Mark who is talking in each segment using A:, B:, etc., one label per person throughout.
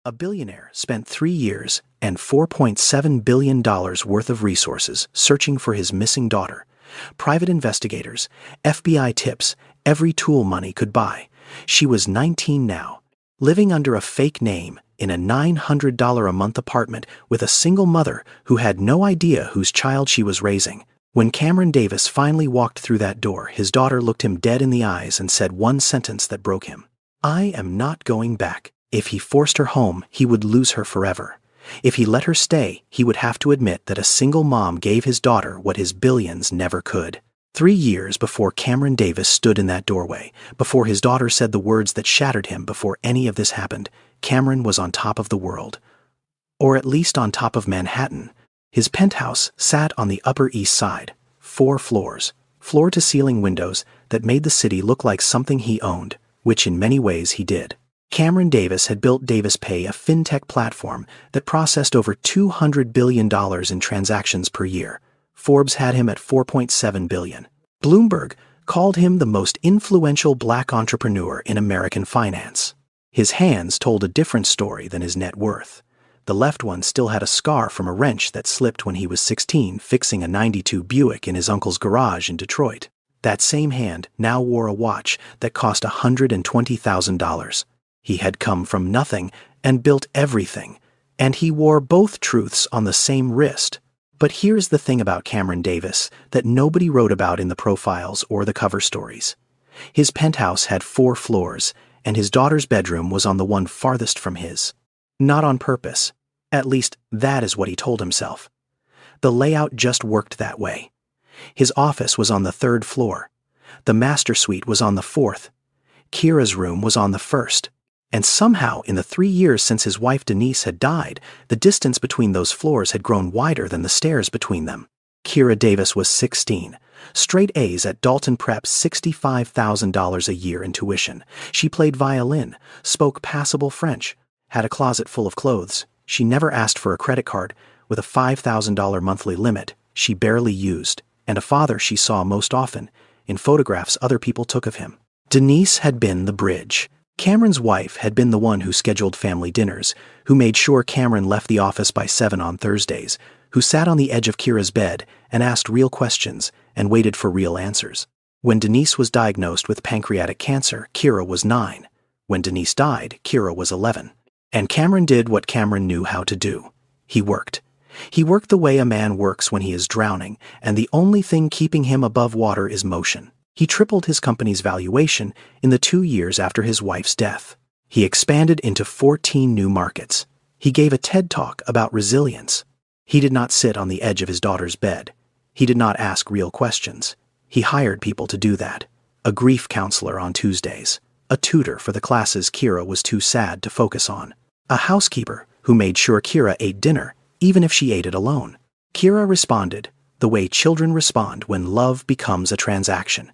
A: A billionaire spent 3 years and $4.7 billion worth of resources searching for his missing daughter. Private investigators, FBI tips, every tool money could buy. She was 19 now, living under a fake name in a $900 a month apartment with a single mother who had no idea whose child she was raising. When Cameron Davis finally walked through that door, his daughter looked him dead in the eyes and said one sentence that broke him. "I am not going back." If he forced her home, he would lose her forever. If he let her stay, he would have to admit that a single mom gave his daughter what his billions never could. 3 years before Cameron Davis stood in that doorway, before his daughter said the words that shattered him, before any of this happened, Cameron was on top of the world. Or at least on top of Manhattan. His penthouse sat on the Upper East Side, 4 floors, floor-to-ceiling windows that made the city look like something he owned, which in many ways he did. Cameron Davis had built Davis Pay, a fintech platform that processed over $200 billion in transactions per year. Forbes had him at $4.7 billion. Bloomberg called him the most influential black entrepreneur in American finance. His hands told a different story than his net worth. The left one still had a scar from a wrench that slipped when he was 16 fixing a '92 Buick in his uncle's garage in Detroit. That same hand now wore a watch that cost $120,000. He had come from nothing and built everything, and he wore both truths on the same wrist. But here's the thing about Cameron Davis that nobody wrote about in the profiles or the cover stories. His penthouse had 4 floors, and his daughter's bedroom was on the one farthest from his. Not on purpose. At least, that is what he told himself. The layout just worked that way. His office was on the 3rd floor. The master suite was on the 4th. Kira's room was on the 1st. And somehow, in the 3 years since his wife Denise had died, the distance between those floors had grown wider than the stairs between them. Kira Davis was 16. Straight A's at Dalton Prep, $65,000 a year in tuition. She played violin, spoke passable French, had a closet full of clothes. She never asked for a credit card, with a $5,000 monthly limit she barely used, and a father she saw most often, in photographs other people took of him. Denise had been the bridge. Cameron's wife had been the one who scheduled family dinners, who made sure Cameron left the office by 7 on Thursdays, who sat on the edge of Kira's bed and asked real questions and waited for real answers. When Denise was diagnosed with pancreatic cancer, Kira was 9. When Denise died, Kira was 11. And Cameron did what Cameron knew how to do. He worked. He worked the way a man works when he is drowning, and the only thing keeping him above water is motion. He tripled his company's valuation in the 2 years after his wife's death. He expanded into 14 new markets. He gave a TED Talk about resilience. He did not sit on the edge of his daughter's bed. He did not ask real questions. He hired people to do that. A grief counselor on Tuesdays. A tutor for the classes Kira was too sad to focus on. A housekeeper who made sure Kira ate dinner, even if she ate it alone. Kira responded the way children respond when love becomes a transaction.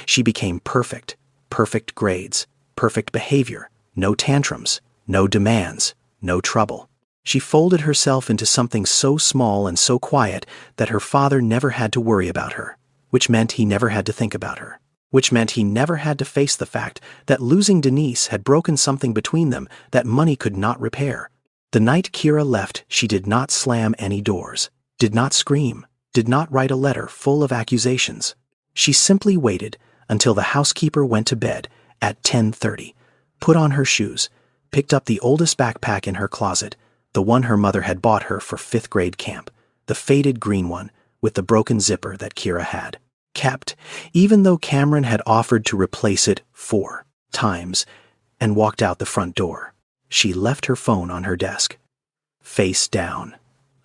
A: She became perfect. Perfect grades, perfect behavior, no tantrums, no demands, no trouble. She folded herself into something so small and so quiet that her father never had to worry about her, which meant he never had to think about her, which meant he never had to face the fact that losing Denise had broken something between them that money could not repair. The night Kira left, she did not slam any doors, did not scream, did not write a letter full of accusations. She simply waited until the housekeeper went to bed at 10:30, put on her shoes, picked up the oldest backpack in her closet, the one her mother had bought her for 5th grade camp, the faded green one with the broken zipper that Kira had kept, even though Cameron had offered to replace it 4 times, and walked out the front door. She left her phone on her desk, face down.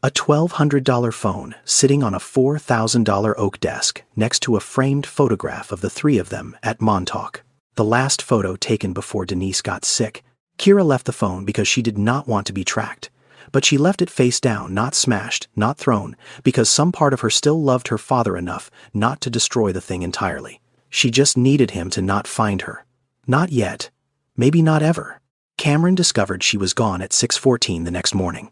A: A $1,200 phone sitting on a $4,000 oak desk next to a framed photograph of the 3 of them at Montauk. The last photo taken before Denise got sick. Kira left the phone because she did not want to be tracked. But she left it face down, not smashed, not thrown, because some part of her still loved her father enough not to destroy the thing entirely. She just needed him to not find her. Not yet. Maybe not ever. Cameron discovered she was gone at 6:14 the next morning.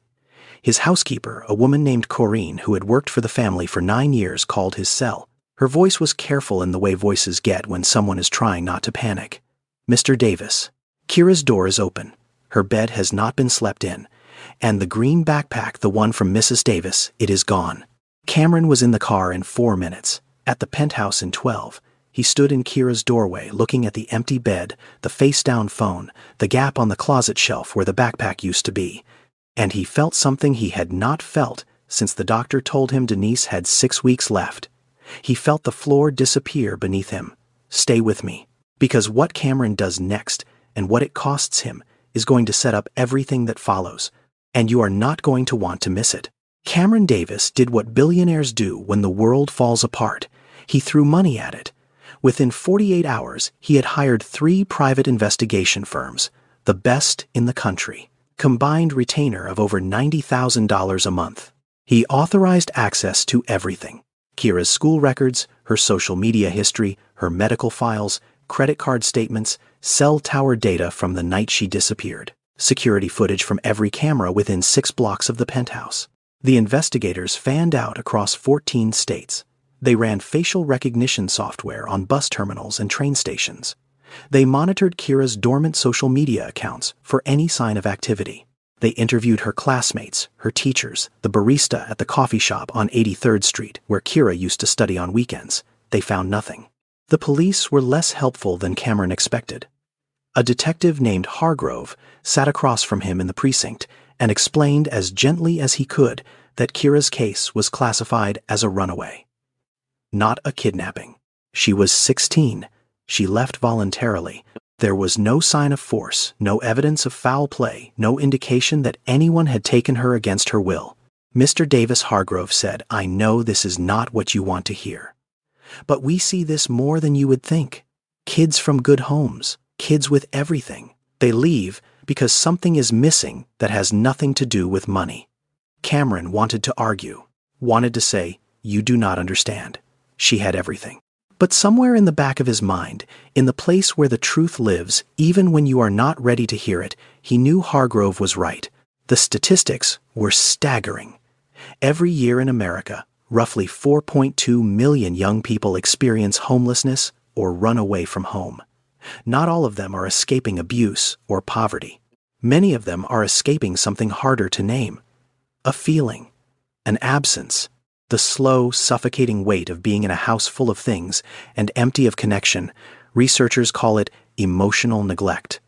A: His housekeeper, a woman named Corinne who had worked for the family for 9 years, called his cell. Her voice was careful in the way voices get when someone is trying not to panic. "Mr. Davis, Kira's door is open. Her bed has not been slept in. And the green backpack, the one from Mrs. Davis, it is gone. Cameron was in the car in 4 minutes. At the penthouse in 12. He stood in Kira's doorway looking at the empty bed, the face-down phone, the gap on the closet shelf where the backpack used to be. And he felt something he had not felt since the doctor told him Denise had 6 weeks left. He felt the floor disappear beneath him. Stay with me. Because what Cameron does next, and what it costs him, is going to set up everything that follows. And you are not going to want to miss it. Cameron Davis did what billionaires do when the world falls apart. He threw money at it. Within 48 hours, he had hired 3 private investigation firms, the best in the country, combined retainer of over $90,000 a month. He authorized access to everything: Kira's school records, her social media history, her medical files, credit card statements, cell tower data from the night she disappeared, security footage from every camera within 6 blocks of the penthouse. The investigators fanned out across 14 states. They ran facial recognition software on bus terminals and train stations. They monitored Kira's dormant social media accounts for any sign of activity. They interviewed her classmates, her teachers, the barista at the coffee shop on 83rd Street, where Kira used to study on weekends. They found nothing. The police were less helpful than Cameron expected. A detective named Hargrove sat across from him in the precinct and explained as gently as he could that Kira's case was classified as a runaway. Not a kidnapping. She was 16. She left voluntarily. There was no sign of force, no evidence of foul play, no indication that anyone had taken her against her will. Mr. Davis Hargrove said, "I know this is not what you want to hear. But we see this more than you would think. Kids from good homes, kids with everything. They leave because something is missing that has nothing to do with money." Cameron wanted to argue, wanted to say, "You do not understand. She had everything." But somewhere in the back of his mind, in the place where the truth lives, even when you are not ready to hear it, he knew Hargrove was right. The statistics were staggering. Every year in America, roughly 4.2 million young people experience homelessness or run away from home. Not all of them are escaping abuse or poverty. Many of them are escaping something harder to name: a feeling, an absence. The slow, suffocating weight of being in a house full of things and empty of connection. Researchers call it emotional neglect.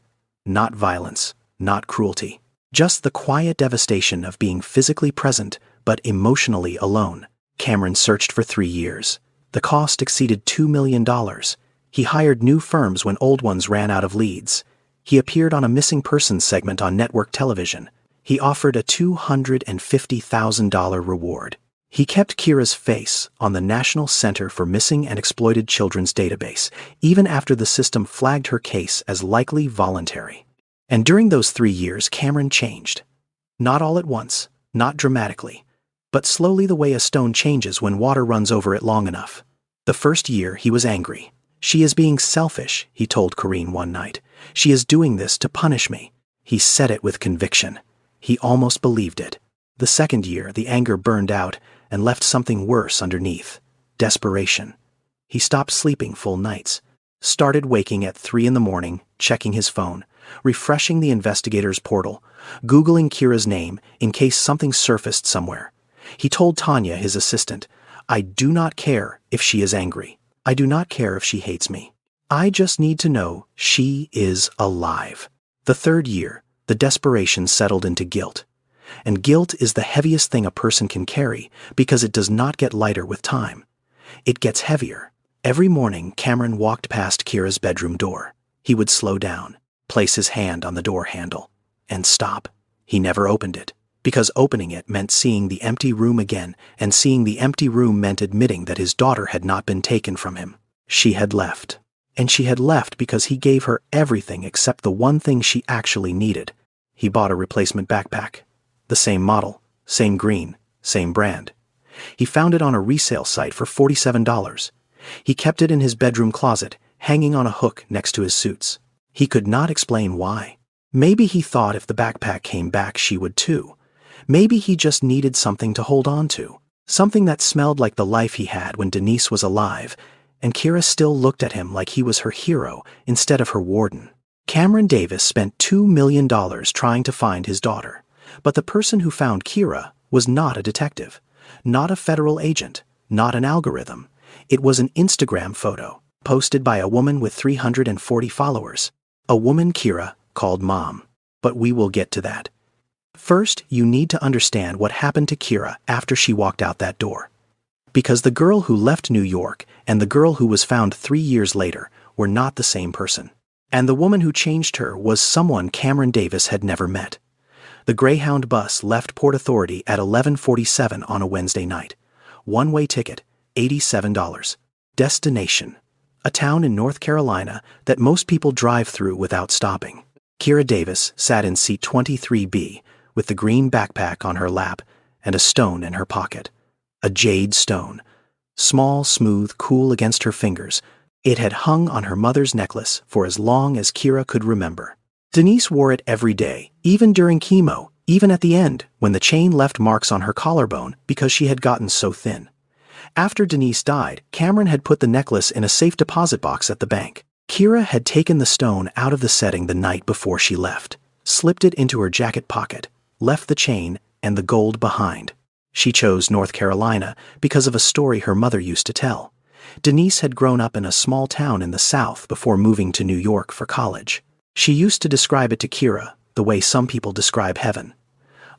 A: Not violence, not cruelty. Just the quiet devastation of being physically present but emotionally alone. Cameron searched for 3 years. The cost exceeded $2 million. He hired new firms when old ones ran out of leads. He appeared on a missing persons segment on network television. He offered a $250,000 reward. He kept Kira's face on the National Center for Missing and Exploited Children's database, even after the system flagged her case as likely voluntary. And during those 3 years, Cameron changed. Not all at once, not dramatically, but slowly, the way a stone changes when water runs over it long enough. The first year, he was angry. "She is being selfish," he told Corrine one night. "She is doing this to punish me." He said it with conviction. He almost believed it. The second year, the anger burned out and left something worse underneath: desperation. He stopped sleeping full nights, started waking at 3 in the morning, checking his phone, refreshing the investigator's portal, Googling Kira's name in case something surfaced somewhere. He told Tanya, his assistant, "I do not care if she is angry. I do not care if she hates me. I just need to know she is alive." The third year, the desperation settled into guilt. And guilt is the heaviest thing a person can carry because it does not get lighter with time. It gets heavier. Every morning, Cameron walked past Kira's bedroom door. He would slow down, place his hand on the door handle, and stop. He never opened it, because opening it meant seeing the empty room again, and seeing the empty room meant admitting that his daughter had not been taken from him. She had left. And she had left because he gave her everything except the one thing she actually needed. He bought a replacement backpack. The same model, same green, same brand. He found it on a resale site for $47. He kept it in his bedroom closet, hanging on a hook next to his suits. He could not explain why. Maybe he thought if the backpack came back, she would too. Maybe he just needed something to hold on to, something that smelled like the life he had when Denise was alive, and Kira still looked at him like he was her hero instead of her warden. Cameron Davis spent $2 million trying to find his daughter, but the person who found Kira was not a detective, not a federal agent, not an algorithm. It was an Instagram photo, posted by a woman with 340 followers. A woman Kira called Mom. But we will get to that. First, you need to understand what happened to Kira after she walked out that door. Because the girl who left New York and the girl who was found 3 years later were not the same person. And the woman who changed her was someone Cameron Davis had never met. The Greyhound bus left Port Authority at 11:47 on a Wednesday night. One-way ticket, $87. Destination: a town in North Carolina that most people drive through without stopping. Kira Davis sat in seat 23B with the green backpack on her lap and a stone in her pocket. A jade stone. Small, smooth, cool against her fingers. It had hung on her mother's necklace for as long as Kira could remember. Denise wore it every day, even during chemo, even at the end, when the chain left marks on her collarbone because she had gotten so thin. After Denise died, Cameron had put the necklace in a safe deposit box at the bank. Kira had taken the stone out of the setting the night before she left, slipped it into her jacket pocket, left the chain and the gold behind. She chose North Carolina because of a story her mother used to tell. Denise had grown up in a small town in the South before moving to New York for college. She used to describe it to Kira the way some people describe heaven.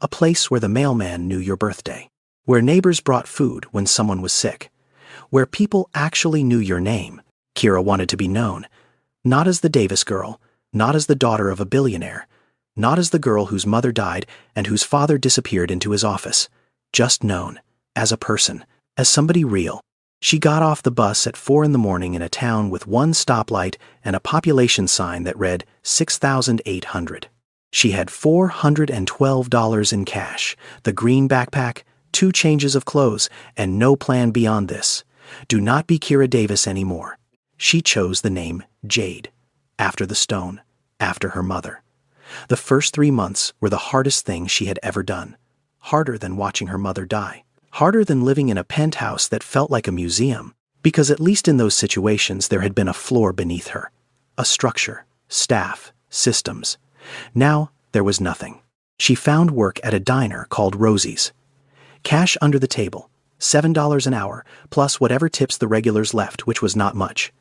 A: A place where the mailman knew your birthday, where neighbors brought food when someone was sick, where people actually knew your name. Kira wanted to be known, not as the Davis girl, not as the daughter of a billionaire, not as the girl whose mother died and whose father disappeared into his office, just known as a person, as somebody real. She got off the bus at 4 a.m. in a town with one stoplight and a population sign that read 6,800. She had $412 in cash, the green backpack, 2 changes of clothes, and no plan beyond this. Do not be Kira Davis anymore. She chose the name Jade, after the stone, after her mother. The first 3 months were the hardest thing she had ever done, harder than watching her mother die. Harder than living in a penthouse that felt like a museum, because at least in those situations there had been a floor beneath her, a structure, staff, systems. Now there was nothing. She found work at a diner called Rosie's. Cash under the table, $7 an hour, plus whatever tips the regulars left, which was not much.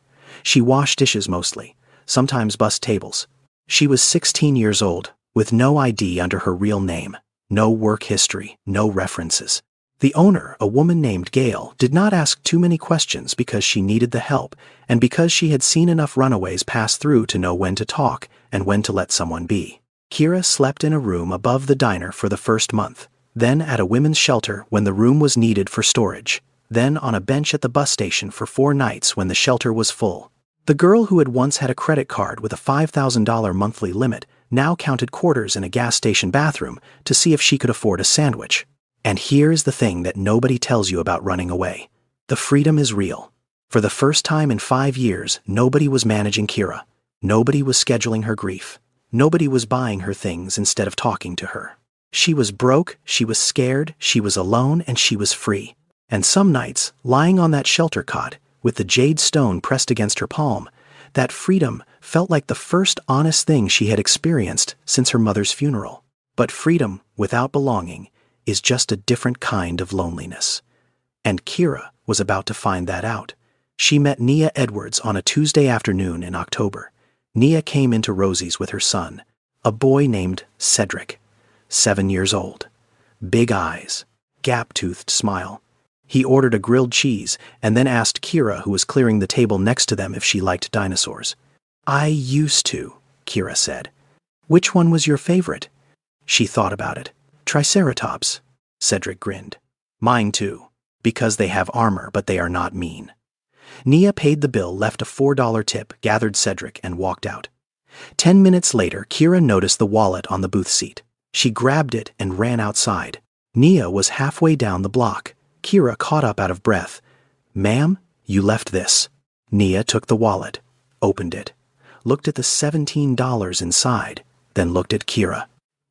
A: She washed dishes mostly, sometimes bussed tables. She was 16 years old, with no ID under her real name, no work history, no references. The owner, a woman named Gail, did not ask too many questions because she needed the help and because she had seen enough runaways pass through to know when to talk and when to let someone be. Kira slept in a room above the diner for the first month, then at a women's shelter when the room was needed for storage, then on a bench at the bus station for 4 nights when the shelter was full. The girl who had once had a credit card with a $5,000 monthly limit now counted quarters in a gas station bathroom to see if she could afford a sandwich. And here is the thing that nobody tells you about running away. The freedom is real. For the first time in 5 years, nobody was managing Kira. Nobody was scheduling her grief. Nobody was buying her things instead of talking to her. She was broke, she was scared, she was alone, and she was free. And some nights, lying on that shelter cot, with the jade stone pressed against her palm, that freedom felt like the first honest thing she had experienced since her mother's funeral. But freedom without belonging is just a different kind of loneliness. And Kira was about to find that out. She met Nia Edwards on a Tuesday afternoon in October. Nia came into Rosie's with her son, a boy named Cedric, 7 years old. Big eyes, gap-toothed smile. He ordered a grilled cheese and then asked Kira, who was clearing the table next to them, if she liked dinosaurs. "I used to," Kira said. "Which one was your favorite?" She thought about it. "Triceratops," Cedric grinned. "Mine too, because they have armor but they are not mean." Nia paid the bill, left a $4 tip, gathered Cedric, and walked out. 10 minutes later, Kira noticed the wallet on the booth seat. She grabbed it and ran outside. Nia was halfway down the block. Kira caught up out of breath. "Ma'am, you left this." Nia took the wallet, opened it, looked at the $17 inside, then looked at Kira.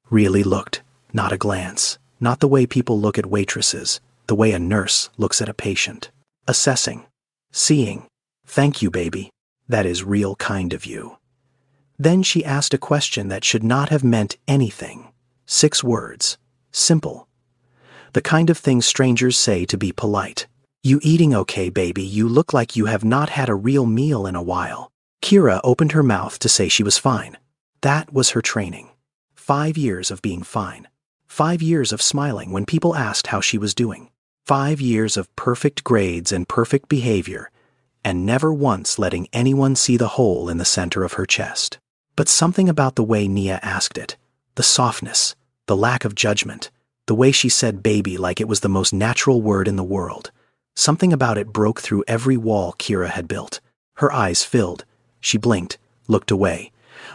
A: Really looked. Not a glance, not the way people look at waitresses, the way a nurse looks at a patient. Assessing, seeing. "Thank you, baby. That is real kind of you." Then she asked a question that should not have meant anything. 6 words. Simple. The kind of thing strangers say to be polite. "You eating okay, baby? You look like you have not had a real meal in a while." Kira opened her mouth to say she was fine. That was her training. 5 years of being fine. 5 years of smiling when people asked how she was doing. 5 years of perfect grades and perfect behavior, and never once letting anyone see the hole in the center of her chest. But something about the way Nia asked it, the softness, the lack of judgment, the way she said baby like it was the most natural word in the world, something about it broke through every wall Kira had built. Her eyes filled. She blinked, looked away.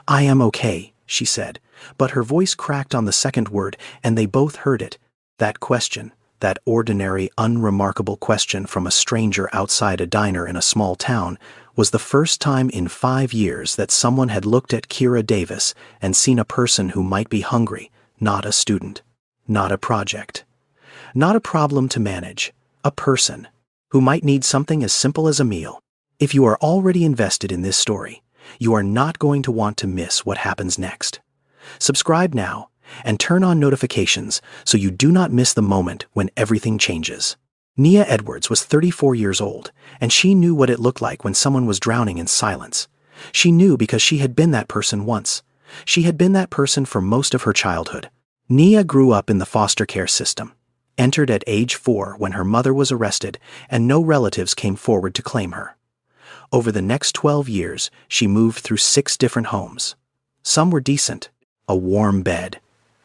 A: "I am okay," she said, but her voice cracked on the second word, and they both heard it. That question, that ordinary, unremarkable question from a stranger outside a diner in a small town, was the first time in 5 years that someone had looked at Kira Davis and seen a person who might be hungry, not a student, not a project, not a problem to manage, a person who might need something as simple as a meal. If you are already invested in this story, you are not going to want to miss what happens next. Subscribe now and turn on notifications so you do not miss the moment when everything changes. Nia Edwards was 34 years old, and she knew what it looked like when someone was drowning in silence. She knew because she had been that person once. She had been that person for most of her childhood. Nia grew up in the foster care system, entered at age 4 when her mother was arrested and no relatives came forward to claim her. Over the next 12 years, she moved through 6 different homes. Some were decent, a warm bed,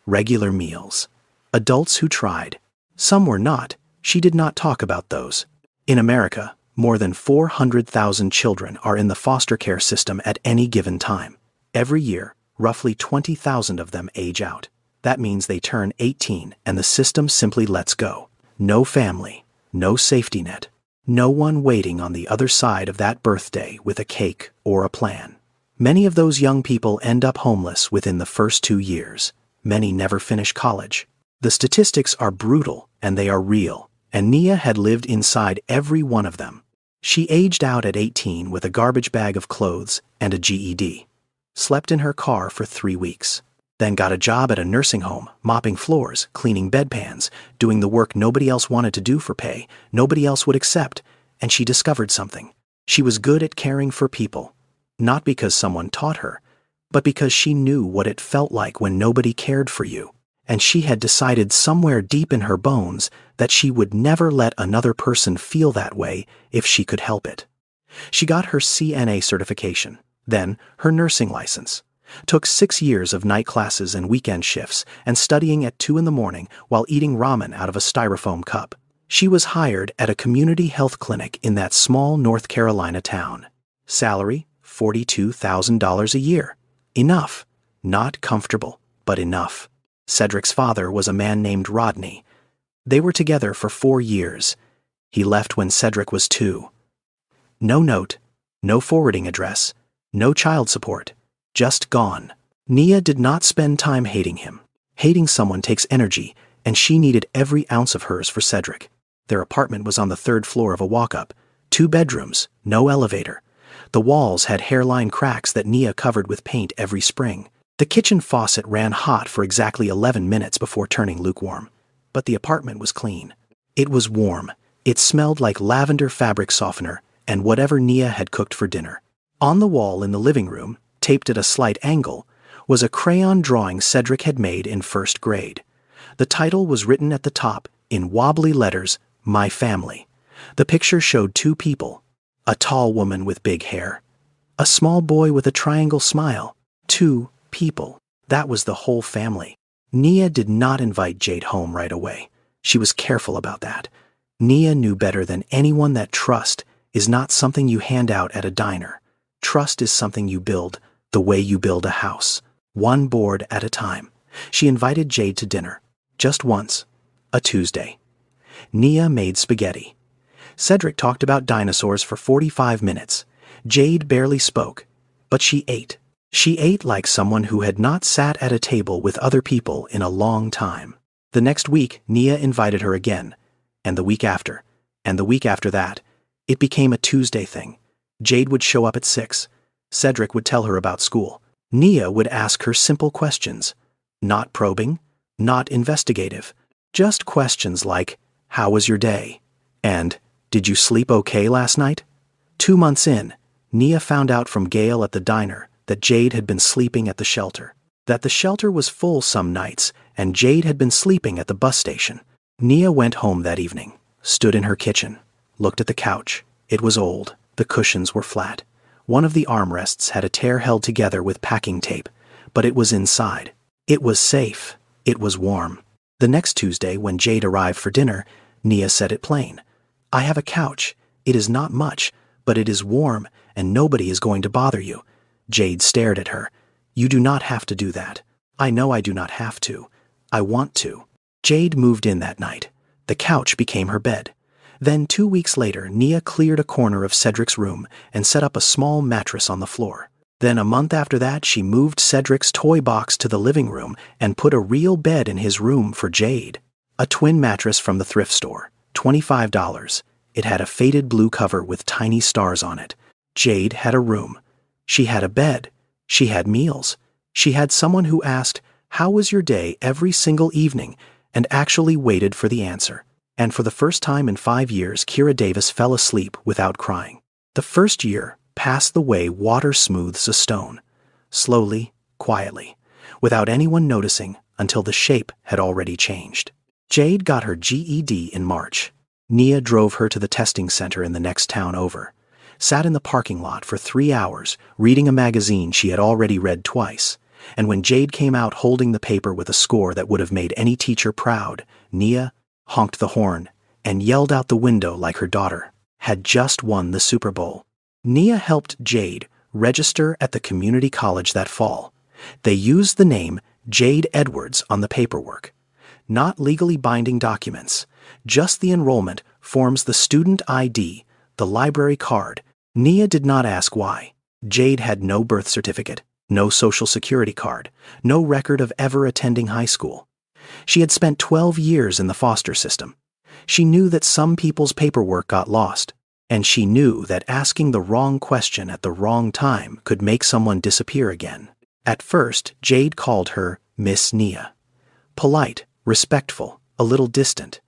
A: regular meals, adults who tried. Some were not. She did not talk about those. In America, more than 400,000 children are in the foster care system at any given time. Every year, roughly 20,000 of them age out. That means they turn 18 and the system simply lets go. No family, no safety net, no one waiting on the other side of that birthday with a cake or a plan. Many of those young people end up homeless within the first 2 years. Many never finish college. The statistics are brutal and they are real, and Nia had lived inside every one of them. She aged out at 18 with a garbage bag of clothes and a GED. Slept in her car for 3 weeks. Then got a job at a nursing home, mopping floors, cleaning bedpans, doing the work nobody else wanted to do for pay, nobody else would accept, and she discovered something. She was good at caring for people. Not because someone taught her, but because she knew what it felt like when nobody cared for you, and she had decided somewhere deep in her bones that she would never let another person feel that way if she could help it. She got her CNA certification, then her nursing license, took 6 years of night classes and weekend shifts and studying at 2 in the morning while eating ramen out of a styrofoam cup. She was hired at a community health clinic in that small North Carolina town. Salary, $42,000 a year. Enough. Not comfortable, but enough. Cedric's father was a man named Rodney. They were together for 4 years. He left when Cedric was 2. No note, no forwarding address, no child support, just gone. Nia did not spend time hating him. Hating someone takes energy, and she needed every ounce of hers for Cedric. Their apartment was on the 3rd floor of a walk-up. 2 bedrooms, no elevator. The walls had hairline cracks that Nia covered with paint every spring. The kitchen faucet ran hot for exactly 11 minutes before turning lukewarm. But the apartment was clean. It was warm. It smelled like lavender fabric softener and whatever Nia had cooked for dinner. On the wall in the living room, taped at a slight angle, was a crayon drawing Cedric had made in 1st grade. The title was written at the top, in wobbly letters, "My Family." The picture showed 2 people. A tall woman with big hair. A small boy with a triangle smile. 2 people. That was the whole family. Nia did not invite Jade home right away. She was careful about that. Nia knew better than anyone that trust is not something you hand out at a diner. Trust is something you build the way you build a house, one board at a time. She invited Jade to dinner, just once, a Tuesday. Nia made spaghetti. Cedric talked about dinosaurs for 45 minutes. Jade barely spoke, but she ate. She ate like someone who had not sat at a table with other people in a long time. The next week, Nia invited her again, and the week after, and the week after that. It became a Tuesday thing. Jade would show up at 6. Cedric would tell her about school. Nia would ask her simple questions. Not probing, not investigative. Just questions like, "How was your day?" and "Did you sleep okay last night?" 2 months in, Nia found out from Gail at the diner that Jade had been sleeping at the shelter. That the shelter was full some nights, and Jade had been sleeping at the bus station. Nia went home that evening, stood in her kitchen, looked at the couch. It was old, the cushions were flat. One of the armrests had a tear held together with packing tape, but it was inside. It was safe. It was warm. The next Tuesday, when Jade arrived for dinner, Nia said it plain. "I have a couch. It is not much, but it is warm, and nobody is going to bother you." Jade stared at her. "You do not have to do that." "I know I do not have to. I want to." Jade moved in that night. The couch became her bed. Then 2 weeks later, Nia cleared a corner of Cedric's room and set up a small mattress on the floor. Then a month after that, she moved Cedric's toy box to the living room and put a real bed in his room for Jade. A twin mattress from the thrift store, $25. It had a faded blue cover with tiny stars on it. Jade had a room. She had a bed. She had meals. She had someone who asked, "How was your day?" every single evening, and actually waited for the answer. And for the first time in 5 years, Kira Davis fell asleep without crying. The first year passed the way water smooths a stone, slowly, quietly, without anyone noticing until the shape had already changed. Jade got her GED in March. Nia drove her to the testing center in the next town over, sat in the parking lot for 3 hours reading a magazine she had already read twice, and when Jade came out holding the paper with a score that would have made any teacher proud, Nia honked the horn and yelled out the window like her daughter had just won the Super Bowl. Nia helped Jade register at the community college that fall. They used the name Jade Edwards on the paperwork. Not legally binding documents, just the enrollment forms, the student ID, the library card. Nia did not ask why. Jade had no birth certificate, no social security card, no record of ever attending high school. She had spent 12 years in the foster system. She knew that some people's paperwork got lost, and she knew that asking the wrong question at the wrong time could make someone disappear again. At first, Jade called her Miss Nia. Polite, respectful, a little distant.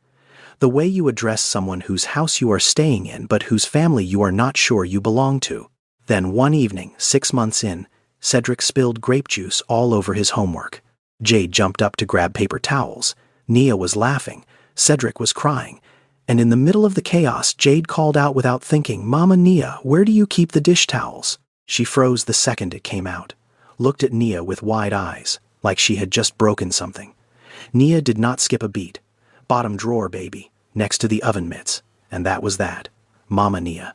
A: The way you address someone whose house you are staying in but whose family you are not sure you belong to. Then one evening, 6 months in, Cedric spilled grape juice all over his homework. Jade jumped up to grab paper towels. Nia was laughing. Cedric was crying. And in the middle of the chaos, Jade called out without thinking, "Mama Nia, where do you keep the dish towels?" She froze the second it came out, looked at Nia with wide eyes, like she had just broken something. Nia did not skip a beat. Bottom drawer, baby, next to the oven mitts. And that was that. Mama Nia.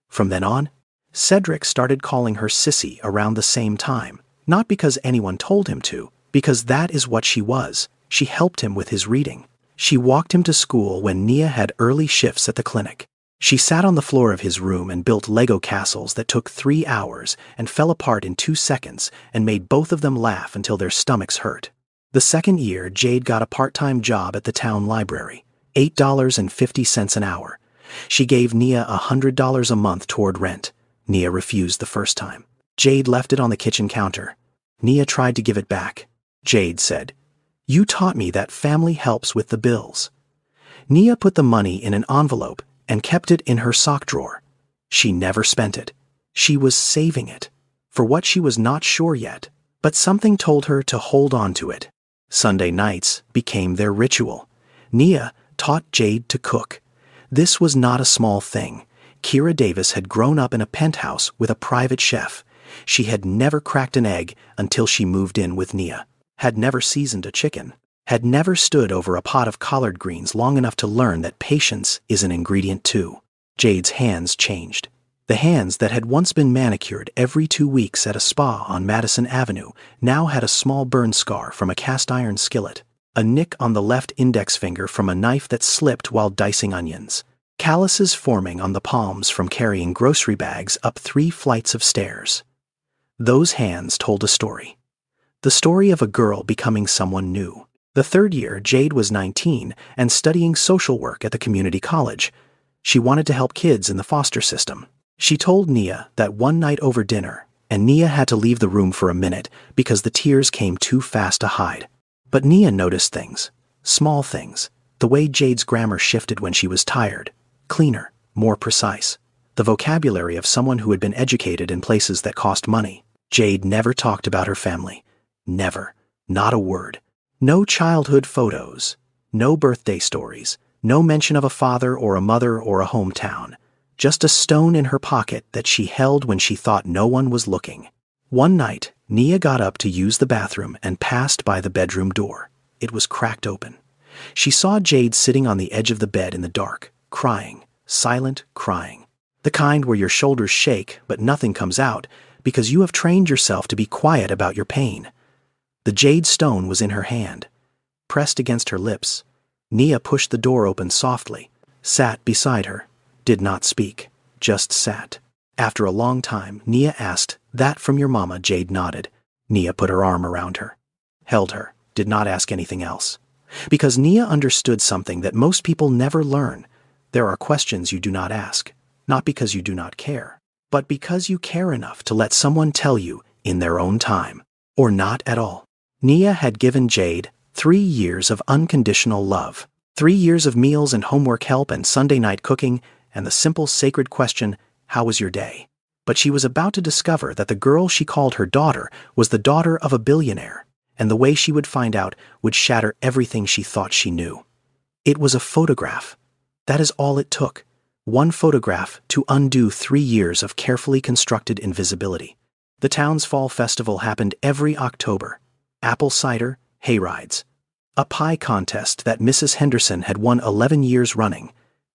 A: From then on, Cedric started calling her Sissy around the same time, not because anyone told him to, because that is what she was. She helped him with his reading. She walked him to school when Nia had early shifts at the clinic. She sat on the floor of his room and built Lego castles that took 3 hours and fell apart in 2 seconds and made both of them laugh until their stomachs hurt. The second year, Jade got a part-time job at the town library, $8.50 an hour. She gave Nia $100 a month toward rent. Nia refused the first time. Jade left it on the kitchen counter. Nia tried to give it back. Jade said, "You taught me that family helps with the bills." Nia put the money in an envelope and kept it in her sock drawer. She never spent it. She was saving it for what she was not sure yet, but something told her to hold on to it. Sunday nights became their ritual. Nia taught Jade to cook. This was not a small thing. Kira Davis had grown up in a penthouse with a private chef. She had never cracked an egg until she moved in with Nia, had never seasoned a chicken, had never stood over a pot of collard greens long enough to learn that patience is an ingredient too. Jade's hands changed. The hands that had once been manicured every 2 weeks at a spa on Madison Avenue now had a small burn scar from a cast iron skillet, a nick on the left index finger from a knife that slipped while dicing onions, calluses forming on the palms from carrying grocery bags up 3 flights of stairs. Those hands told a story. The story of a girl becoming someone new. The third year, Jade was 19 and studying social work at the community college. She wanted to help kids in the foster system. She told Nia that one night over dinner, and Nia had to leave the room for a minute because the tears came too fast to hide. But Nia noticed things, small things, the way Jade's grammar shifted when she was tired, cleaner, more precise, the vocabulary of someone who had been educated in places that cost money. Jade never talked about her family. Never. Not a word. No childhood photos. No birthday stories. No mention of a father or a mother or a hometown. Just a stone in her pocket that she held when she thought no one was looking. One night, Nia got up to use the bathroom and passed by the bedroom door. It was cracked open. She saw Jade sitting on the edge of the bed in the dark, crying, silent crying. The kind where your shoulders shake but nothing comes out because you have trained yourself to be quiet about your pain. The jade stone was in her hand, pressed against her lips. Nia pushed the door open softly, sat beside her, did not speak, just sat. After a long time, Nia asked, "That from your mama?" Jade nodded. Nia put her arm around her, held her, did not ask anything else. Because Nia understood something that most people never learn. There are questions you do not ask, not because you do not care, but because you care enough to let someone tell you in their own time, or not at all. Nia had given Jade 3 years of unconditional love, 3 years of meals and homework help and Sunday night cooking, and the simple sacred question, "How was your day?" But she was about to discover that the girl she called her daughter was the daughter of a billionaire, and the way she would find out would shatter everything she thought she knew. It was a photograph. That is all it took. One photograph to undo 3 years of carefully constructed invisibility. The town's fall festival happened every October. Apple cider, hayrides. A pie contest that Mrs. Henderson had won 11 years running.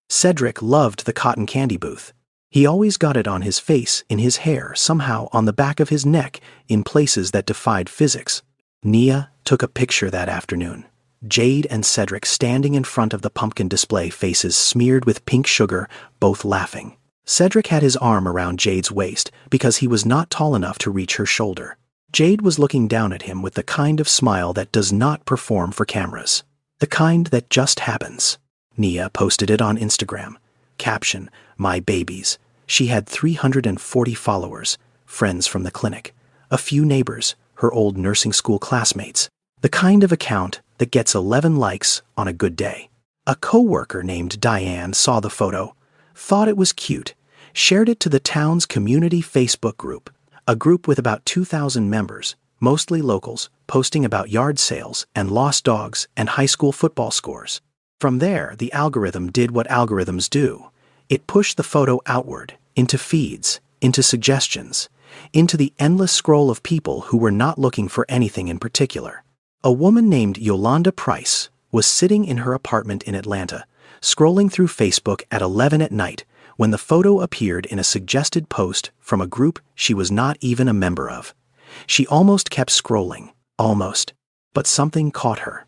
A: Cedric loved the cotton candy booth. He always got it on his face, in his hair, somehow on the back of his neck, in places that defied physics. Nia took a picture that afternoon. Jade and Cedric standing in front of the pumpkin display, faces smeared with pink sugar, both laughing. Cedric had his arm around Jade's waist because he was not tall enough to reach her shoulder. Jade was looking down at him with the kind of smile that does not perform for cameras. The kind that just happens. Nia posted it on Instagram. Caption, "My babies." She had 340 followers, friends from the clinic, a few neighbors, her old nursing school classmates. The kind of account that gets 11 likes on a good day. A coworker named Diane saw the photo, thought it was cute, shared it to the town's community Facebook group, a group with about 2,000 members, mostly locals, posting about yard sales and lost dogs and high school football scores. From there, the algorithm did what algorithms do. It pushed the photo outward, into feeds, into suggestions, into the endless scroll of people who were not looking for anything in particular. A woman named Yolanda Price was sitting in her apartment in Atlanta, scrolling through Facebook at 11 at night when the photo appeared in a suggested post from a group she was not even a member of. She almost kept scrolling, almost, but something caught her.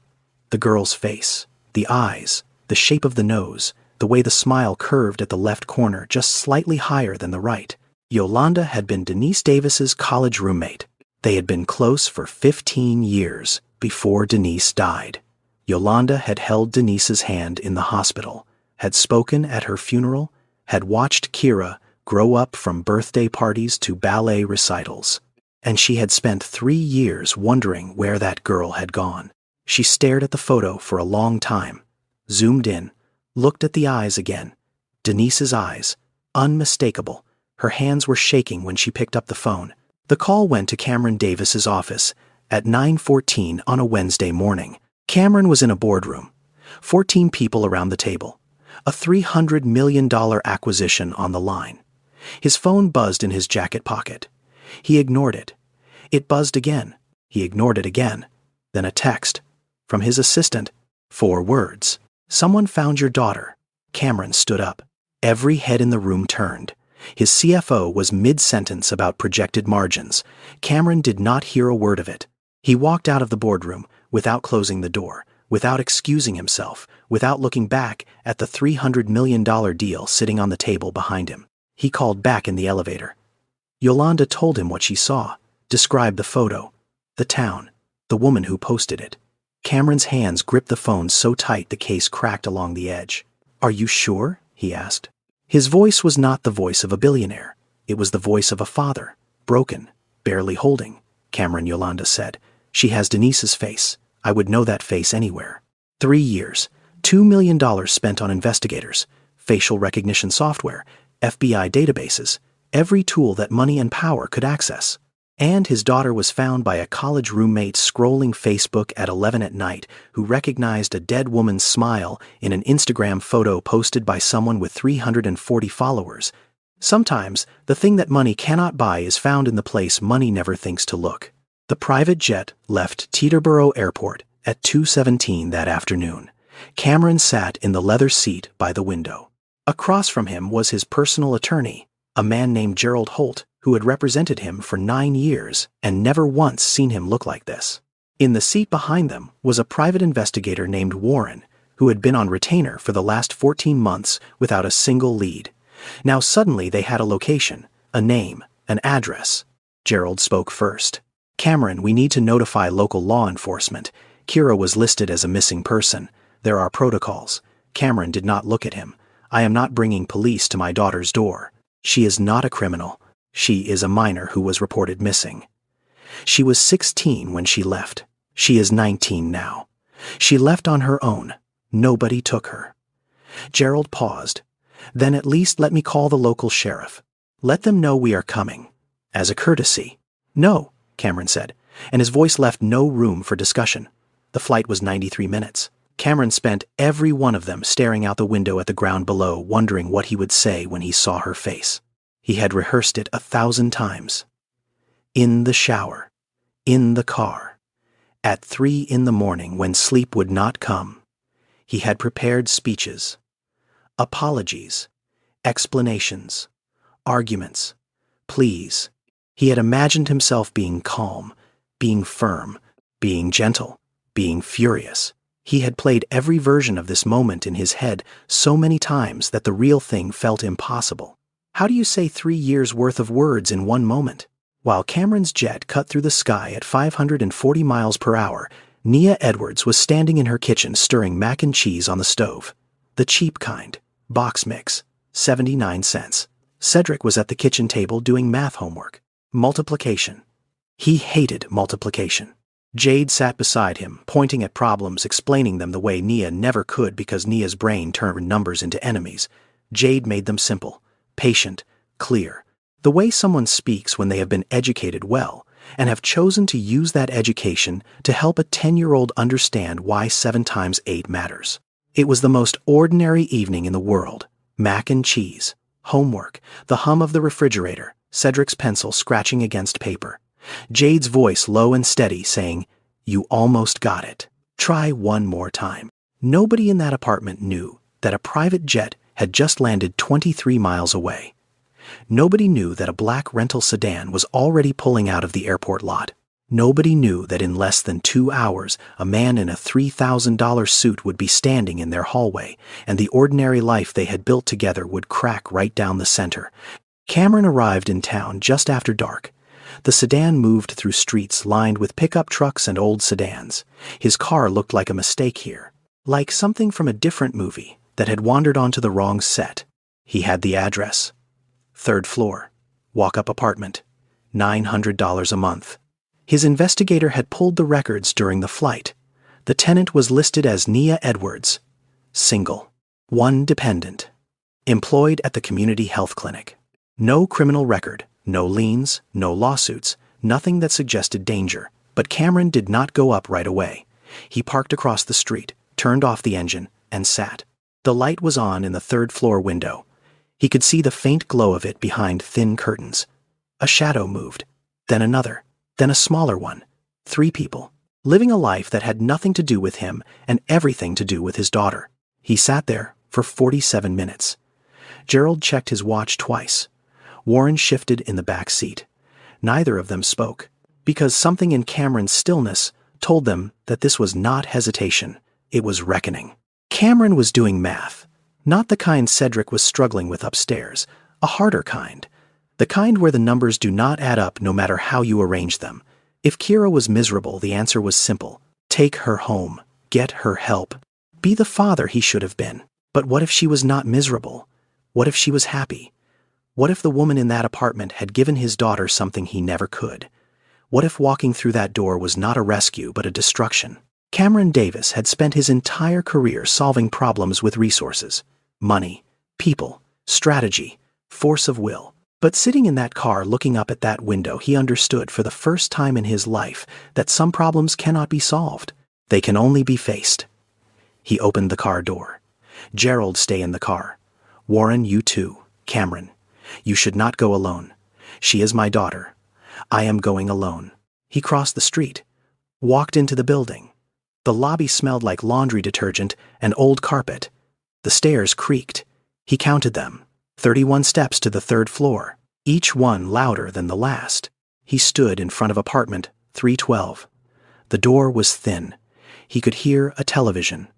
A: The girl's face, the eyes, the shape of the nose, the way the smile curved at the left corner just slightly higher than the right. Yolanda had been Denise Davis's college roommate. They had been close for 15 years. Before Denise died. Yolanda had held Denise's hand in the hospital, had spoken at her funeral, had watched Kira grow up from birthday parties to ballet recitals, and she had spent 3 years wondering where that girl had gone. She stared at the photo for a long time, zoomed in, looked at the eyes again. Denise's eyes, unmistakable. Her hands were shaking when she picked up the phone. The call went to Cameron Davis's office at 9:14 on a Wednesday morning. Cameron was in a boardroom, 14 people around the table, a $300 million acquisition on the line. His phone buzzed in his jacket pocket. He ignored it. It buzzed again. He ignored it again. Then a text from his assistant. 4 words. "Someone found your daughter." Cameron stood up. Every head in the room turned. His CFO was mid-sentence about projected margins. Cameron did not hear a word of it. He walked out of the boardroom without closing the door, without excusing himself, without looking back at the $300 million deal sitting on the table behind him. He called back in the elevator. Yolanda told him what she saw, described the photo, the town, the woman who posted it. Cameron's hands gripped the phone so tight the case cracked along the edge. "Are you sure?" he asked. His voice was not the voice of a billionaire. It was the voice of a father, broken, Barely holding, Cameron Yolanda said. She has Denise's face. I would know that face anywhere. 3 years, $2 million spent on investigators, facial recognition software, FBI databases, every tool that money and power could access. And his daughter was found by a college roommate scrolling Facebook at 11 at night who recognized a dead woman's smile in an Instagram photo posted by someone with 340 followers. Sometimes, the thing that money cannot buy is found in the place money never thinks to look. The private jet left Teterboro Airport at 2:17 that afternoon. Cameron sat in the leather seat by the window. Across from him was his personal attorney, a man named Gerald Holt, who had represented him for 9 years and never once seen him look like this. In the seat behind them was a private investigator named Warren, who had been on retainer for the last 14 months without a single lead. Now suddenly they had a location, a name, an address. Gerald spoke first. Cameron, we need to notify local law enforcement. Kira was listed as a missing person. There are protocols. Cameron did not look at him. I am not bringing police to my daughter's door. She is not a criminal. She is a minor who was reported missing. She was 16 when she left. She is 19 now. She left on her own. Nobody took her. Gerald paused. Then at least let me call the local sheriff. Let them know we are coming. As a courtesy. No, Cameron said, and his voice left no room for discussion. The flight was 93 minutes. Cameron spent every one of them staring out the window at the ground below, wondering what he would say when he saw her face. He had rehearsed it 1,000 times. In the shower. In the car. At 3 in the morning when sleep would not come. He had prepared speeches. Apologies. Explanations. Arguments. Pleas. He had imagined himself being calm, being firm, being gentle, being furious. He had played every version of this moment in his head so many times that the real thing felt impossible. How do you say 3 years' worth of words in one moment? While Cameron's jet cut through the sky at 540 miles per hour, Nia Edwards was standing in her kitchen stirring mac and cheese on the stove. The cheap kind, box mix, 79 cents. Cedric was at the kitchen table doing math homework. Multiplication. He hated multiplication. Jade sat beside him, pointing at problems, explaining them the way Nia never could because Nia's brain turned numbers into enemies. Jade made them simple. Patient, clear, the way someone speaks when they have been educated well and have chosen to use that education to help a 10-year-old understand why 7 times 8 matters. It was the most ordinary evening in the world. Mac and cheese, homework, the hum of the refrigerator, Cedric's pencil scratching against paper. Jade's voice low and steady saying, "You almost got it. Try one more time." Nobody in that apartment knew that a private jet had just landed 23 miles away. Nobody knew that a black rental sedan was already pulling out of the airport lot. Nobody knew that in less than 2 hours, a man in a $3,000 suit would be standing in their hallway, and the ordinary life they had built together would crack right down the center. Cameron arrived in town just after dark. The sedan moved through streets lined with pickup trucks and old sedans. His car looked like a mistake here, like something from a different movie that had wandered onto the wrong set. He had the address. 3rd floor. Walk-up apartment. $900 a month. His investigator had pulled the records during the flight. The tenant was listed as Nia Edwards. Single. 1 dependent. Employed at the community health clinic. No criminal record, no liens, no lawsuits, nothing that suggested danger. But Cameron did not go up right away. He parked across the street, turned off the engine, and sat. The light was on in the 3rd floor window. He could see the faint glow of it behind thin curtains. A shadow moved, then another, then a smaller one. 3 people, living a life that had nothing to do with him and everything to do with his daughter. He sat there for 47 minutes. Gerald checked his watch twice. Warren shifted in the back seat. Neither of them spoke, because something in Cameron's stillness told them that this was not hesitation, it was reckoning. Cameron was doing math, not the kind Cedric was struggling with upstairs, a harder kind. The kind where the numbers do not add up no matter how you arrange them. If Kira was miserable, the answer was simple. Take her home. Get her help. Be the father he should have been. But what if she was not miserable? What if she was happy? What if the woman in that apartment had given his daughter something he never could? What if walking through that door was not a rescue but a destruction? Cameron Davis had spent his entire career solving problems with resources, money, people, strategy, force of will. But sitting in that car looking up at that window, he understood for the first time in his life that some problems cannot be solved. They can only be faced. He opened the car door. Gerald, stay in the car. Warren, you too. Cameron, you should not go alone. She is my daughter. I am going alone. He crossed the street, walked into the building. The lobby smelled like laundry detergent and old carpet. The stairs creaked. He counted them. 31 steps to the 3rd floor, each one louder than the last. He stood in front of apartment 312. The door was thin. He could hear a television,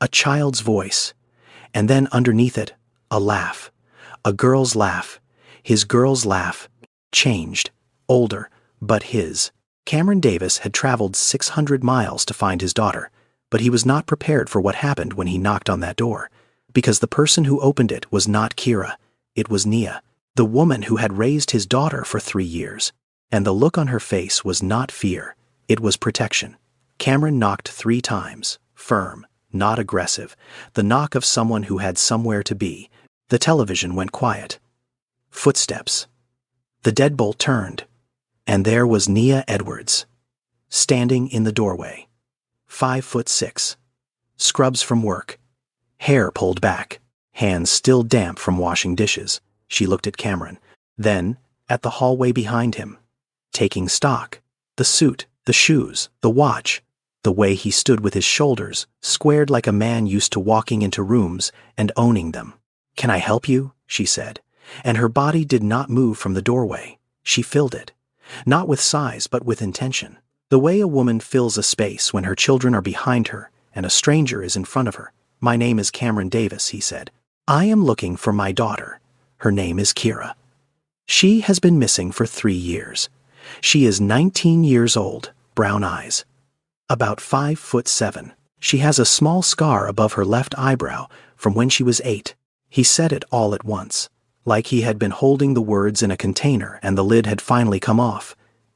A: a child's voice, and then underneath it, a laugh. A girl's laugh. His girl's laugh. Changed. Older, but his. Cameron Davis had traveled 600 miles to find his daughter, but he was not prepared for what happened when he knocked on that door, because the person who opened it was not Kira. It was Nia, the woman who had raised his daughter for 3 years. And the look on her face was not fear, it was protection. Cameron knocked 3 times, firm, not aggressive, the knock of someone who had somewhere to be. The television went quiet. Footsteps. The deadbolt turned, and there was Nia Edwards, standing in the doorway. 5'6", scrubs from work, hair pulled back, hands still damp from washing dishes. She looked at Cameron, then at the hallway behind him, taking stock. The suit, the shoes, the watch, the way he stood with his shoulders squared like a man used to walking into rooms and owning them. "Can I help you?" she said, and her body did not move from the doorway. She filled it, not with size but with intention. The way a woman fills a space when her children are behind her and a stranger is in front of her. "My name is Cameron Davis," he said. "I am looking for my daughter. Her name is Kira. She has been missing for 3 years. She is 19 years old, brown eyes, about 5'7". She has a small scar above her left eyebrow from when she was 8. He said it all at once, like he had been holding the words in a container and the lid had finally come off.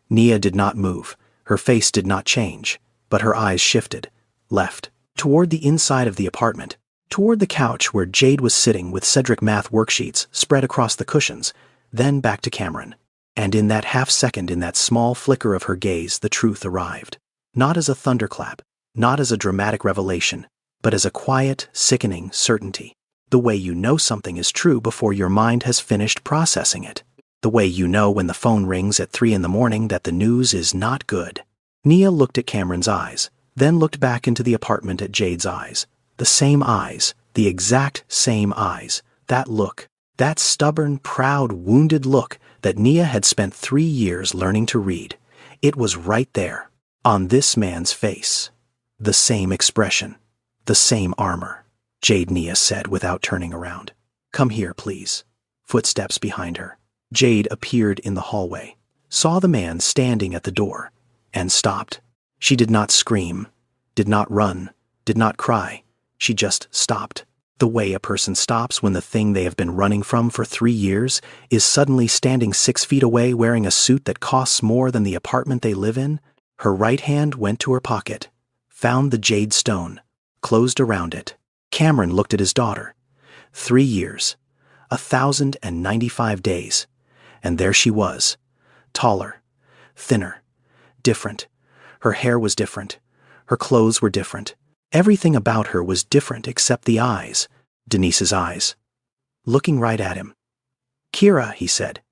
A: Nia did not move. Her face did not change, but her eyes shifted, left, toward the inside of the apartment, toward the couch where Jade was sitting with Cedric math worksheets spread across the cushions, then back to Cameron. And in that half-second, in that small flicker of her gaze, the truth arrived. Not as a thunderclap, not as a dramatic revelation, but as a quiet, sickening certainty. The way you know something is true before your mind has finished processing it. The way you know when the phone rings at 3 in the morning that the news is not good. Nia looked at Cameron's eyes, then looked back into the apartment at Jade's eyes. The same eyes, the exact same eyes. That look, that stubborn, proud, wounded look that Nia had spent 3 years learning to read. It was right there, on this man's face. The same expression, the same armor. "Jade," Nia said without turning around. "Come here, please." Footsteps behind her. Jade appeared in the hallway, saw the man standing at the door, and stopped. She did not scream, did not run, did not cry. She just stopped. The way a person stops when the thing they have been running from for 3 years is suddenly standing 6 feet away wearing a suit that costs more than the apartment they live in. Her right hand went to her pocket, found the jade stone, closed around it. Cameron looked at his daughter. 3 years, 1,095 days, and there she was, taller, thinner, different. Her hair was different. Her clothes were different. Everything about her was different except the eyes, Denise's eyes, looking right at him. "Kira," he said,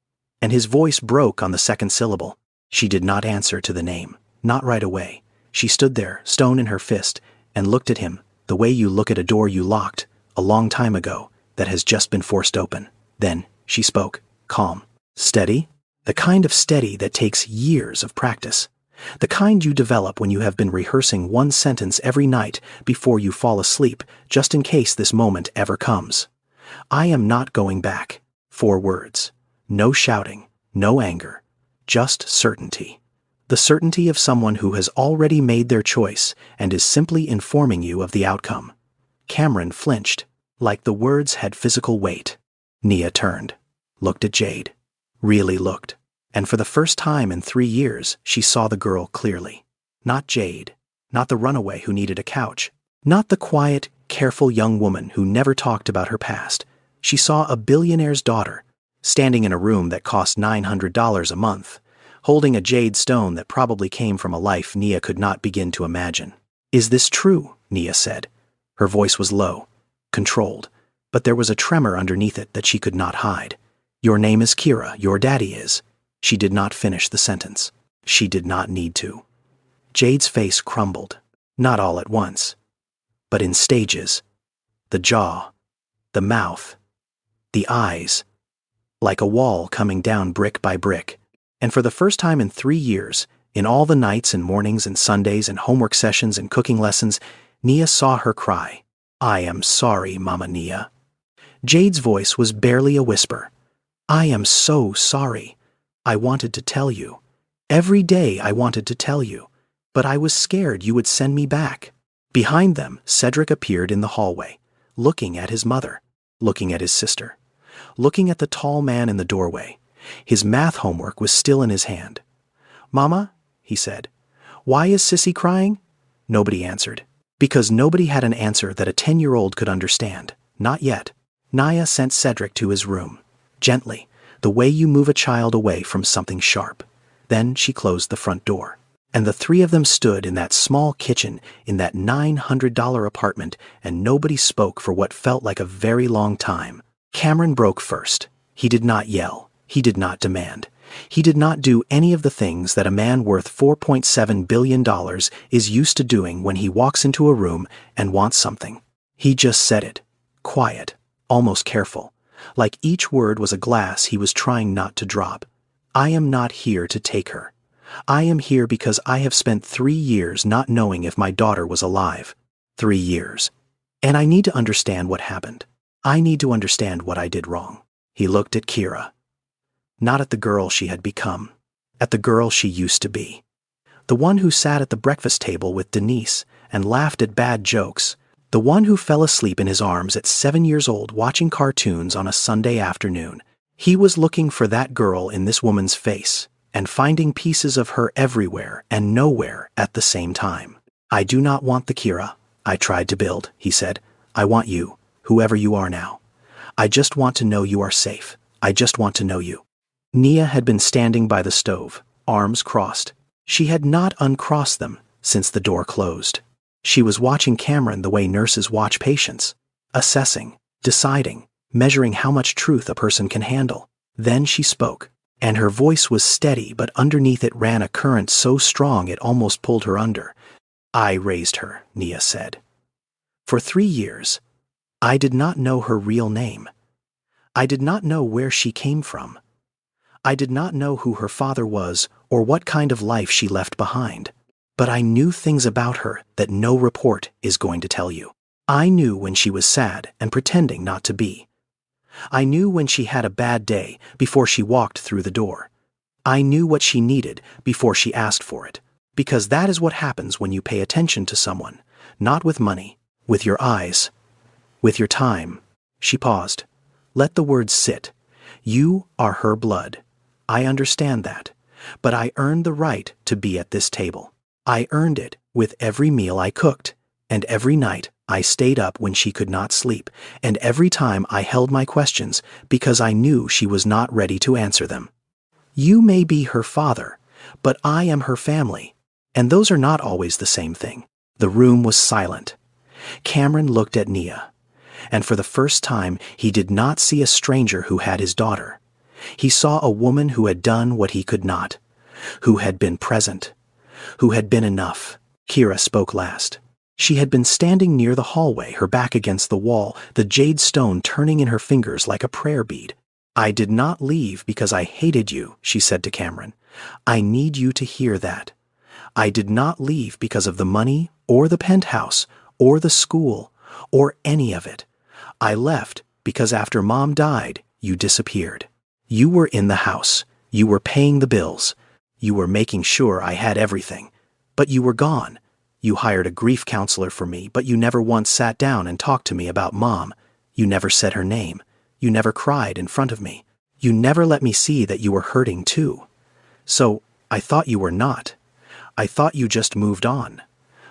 A: and his voice broke on the second syllable. She did not answer to the name, not right away. She stood there, stone in her fist, and looked at him, the way you look at a door you locked, a long time ago, that has just been forced open. Then she spoke, calm, steady, the kind of steady that takes years of practice. The kind you develop when you have been rehearsing one sentence every night before you fall asleep, just in case this moment ever comes. "I am not going back." 4 words. No shouting, no anger, just certainty. The certainty of someone who has already made their choice and is simply informing you of the outcome. Cameron flinched, like the words had physical weight. Nia turned. looked at Jade. Really looked. And for the first time in 3 years, she saw the girl clearly. Not Jade. Not the runaway who needed a couch. Not the quiet, careful young woman who never talked about her past. She saw a billionaire's daughter, standing in a room that cost $900 a month, holding a jade stone that probably came from a life Nia could not begin to imagine. "Is this true?" Nia said. Her voice was low, controlled, but there was a tremor underneath it that she could not hide. "Your name is Kira, your daddy is." She did not finish the sentence. She did not need to. Jade's face crumbled, not all at once, but in stages. The jaw, the mouth, the eyes, like a wall coming down brick by brick. And for the first time in 3 years, in all the nights and mornings and Sundays and homework sessions and cooking lessons, Nia saw her cry, "I am sorry, Mama Nia." Jade's voice was barely a whisper. "I am so sorry. I wanted to tell you. Every day I wanted to tell you. But I was scared you would send me back." Behind them, Cedric appeared in the hallway, looking at his mother, looking at his sister, looking at the tall man in the doorway. His math homework was still in his hand. "Mama," he said, "why is Sissy crying?" Nobody answered, because nobody had an answer that a 10-year-old could understand. Not yet. Nia sent Cedric to his room, gently, the way you move a child away from something sharp. Then she closed the front door. And the three of them stood in that small kitchen in that $900 apartment, and nobody spoke for what felt like a very long time. Cameron broke first. He did not yell. He did not demand. He did not do any of the things that a man worth $4.7 billion is used to doing when he walks into a room and wants something. He just said it, quiet, almost careful, like each word was a glass he was trying not to drop. "I am not here to take her. I am here because I have spent 3 years not knowing if my daughter was alive. 3 years. And I need to understand what happened. I need to understand what I did wrong." He looked at Kira. Not at the girl she had become. At the girl she used to be. The one who sat at the breakfast table with Denise and laughed at bad jokes. The one who fell asleep in his arms at 7 years old watching cartoons on a Sunday afternoon. He was looking for that girl in this woman's face, and finding pieces of her everywhere and nowhere at the same time. "I do not want the Kira I tried to build," he said. "I want you, whoever you are now. I just want to know you are safe. I just want to know you." Nia had been standing by the stove, arms crossed. She had not uncrossed them since the door closed. She was watching Cameron the way nurses watch patients, assessing, deciding, measuring how much truth a person can handle. Then she spoke. And her voice was steady, but underneath it ran a current so strong it almost pulled her under. "I raised her," Nia said. "For 3 years. I did not know her real name. I did not know where she came from. I did not know who her father was or what kind of life she left behind. But I knew things about her that no report is going to tell you. I knew when she was sad and pretending not to be. I knew when she had a bad day before she walked through the door. I knew what she needed before she asked for it. Because that is what happens when you pay attention to someone, not with money, with your eyes, with your time." She paused. "Let the words sit. You are her blood. I understand that. But I earned the right to be at this table. I earned it with every meal I cooked, and every night I stayed up when she could not sleep, and every time I held my questions because I knew she was not ready to answer them. You may be her father, but I am her family, and those are not always the same thing." The room was silent. Cameron looked at Nia, and for the first time he did not see a stranger who had his daughter. He saw a woman who had done what he could not, who had been present, who had been enough. Kira spoke last. She had been standing near the hallway, her back against the wall, the jade stone turning in her fingers like a prayer bead. "I did not leave because I hated you," she said to Cameron. "I need you to hear that. I did not leave because of the money, or the penthouse, or the school, or any of it. I left because after Mom died, you disappeared. You were in the house. You were paying the bills. You were making sure I had everything. But you were gone. You hired a grief counselor for me, but you never once sat down and talked to me about Mom. You never said her name. You never cried in front of me. You never let me see that you were hurting too. So, I thought you were not. I thought you just moved on.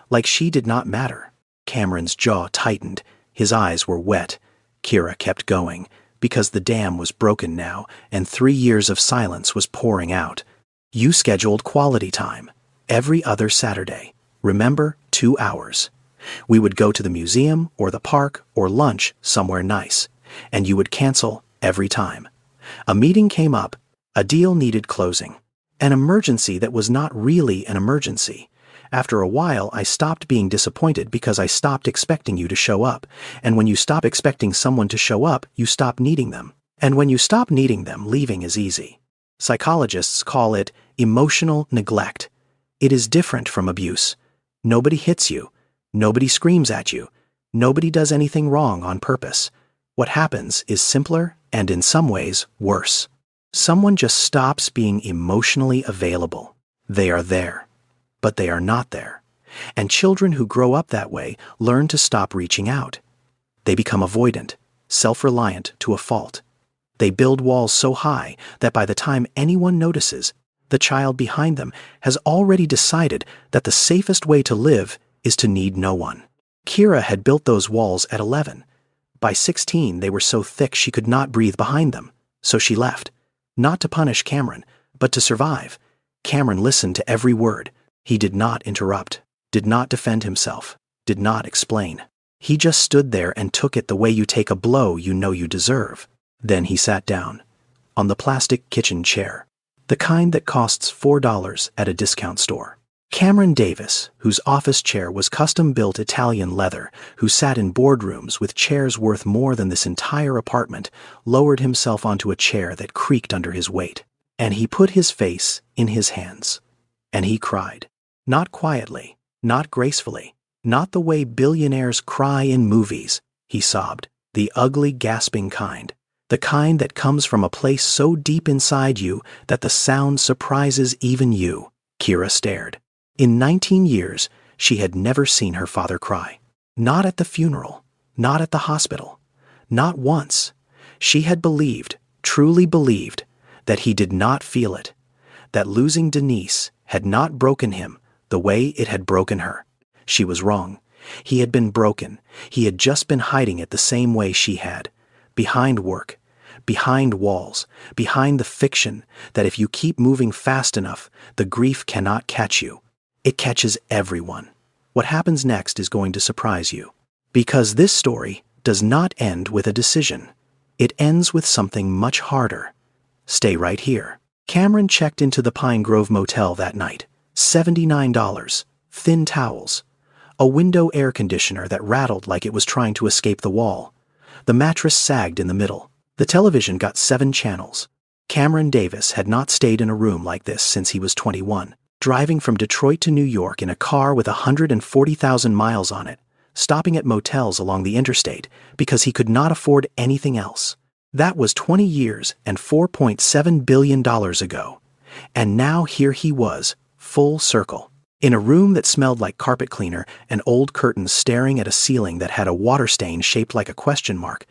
A: Like she did not matter. Cameron's jaw tightened. His eyes were wet. Kira kept going, because the dam was broken now, and 3 years of silence was pouring out. You scheduled quality time. Every other Saturday. Remember, 2 hours. We would go to the museum, or the park, or lunch somewhere nice. And you would cancel every time. A meeting came up. A deal needed closing. An emergency that was not really an emergency. After a while, I stopped being disappointed because I stopped expecting you to show up. And when you stop expecting someone to show up, you stop needing them. And when you stop needing them, leaving is easy. Psychologists call it emotional neglect. It is different from abuse. Nobody hits you. Nobody screams at you. Nobody does anything wrong on purpose. What happens is simpler and in some ways worse. Someone just stops being emotionally available. They are there, but they are not there. And children who grow up that way learn to stop reaching out. They become avoidant, self-reliant to a fault. They build walls so high that by the time anyone notices, the child behind them has already decided that the safest way to live is to need no one. Kira had built those walls at 11. By 16, they were so thick she could not breathe behind them, so she left. Not to punish Cameron, but to survive. Cameron listened to every word. He did not interrupt, did not defend himself, did not explain. He just stood there and took it the way you take a blow you know you deserve. Then he sat down, on the plastic kitchen chair, the kind that costs $4 at a discount store. Cameron Davis, whose office chair was custom-built Italian leather, who sat in boardrooms with chairs worth more than this entire apartment, lowered himself onto a chair that creaked under his weight. And he put his face in his hands. And he cried. Not quietly, not gracefully, not the way billionaires cry in movies. He sobbed, the ugly, gasping kind. The kind that comes from a place so deep inside you that the sound surprises even you. Kira stared. In 19 years, she had never seen her father cry. Not at the funeral, not at the hospital, not once. She had believed, truly believed, that he did not feel it, that losing Denise had not broken him the way it had broken her. She was wrong. He had been broken. He had just been hiding it the same way she had. Behind work, behind walls, behind the fiction that if you keep moving fast enough, the grief cannot catch you. It catches everyone. What happens next is going to surprise you. Because this story does not end with a decision. It ends with something much harder. Stay right here. Cameron checked into the Pine Grove Motel that night. $79. Thin towels. A window air conditioner that rattled like it was trying to escape the wall. The mattress sagged in the middle. The television got 7 channels. Cameron Davis had not stayed in a room like this since he was 21. Driving from Detroit to New York in a car with 140,000 miles on it, stopping at motels along the interstate because he could not afford anything else. That was 20 years and $4.7 billion ago. And now here he was, full circle, in a room that smelled like carpet cleaner and old curtains staring at a ceiling that had a water stain shaped like a question mark.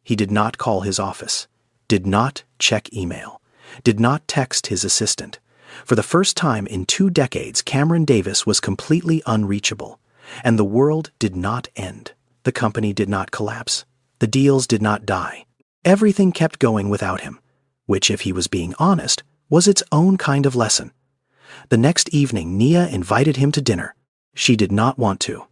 A: He did not call his office, did not check email, did not text his assistant. For the first time in 2 decades, Cameron Davis was completely unreachable. And the world did not end. The company did not collapse. The deals did not die. Everything kept going without him, which, if he was being honest, was its own kind of lesson. The next evening, Nia invited him to dinner. She did not want to.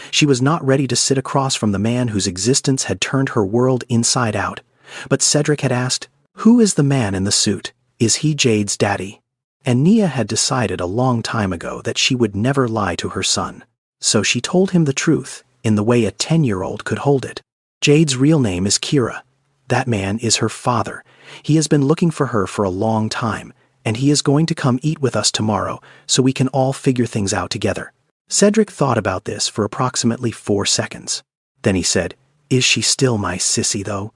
A: She was not ready to sit across from the man whose existence had turned her world inside out. But Cedric had asked, "Who is the man in the suit? Is he Jade's daddy?" And Nia had decided a long time ago that she would never lie to her son. So she told him the truth, in the way a 10-year-old could hold it. Jade's real name is Kira. That man is her father. He has been looking for her for a long time, and he is going to come eat with us tomorrow so we can all figure things out together. Cedric thought about this for approximately 4 seconds. Then he said, "Is she still my sissy, though?"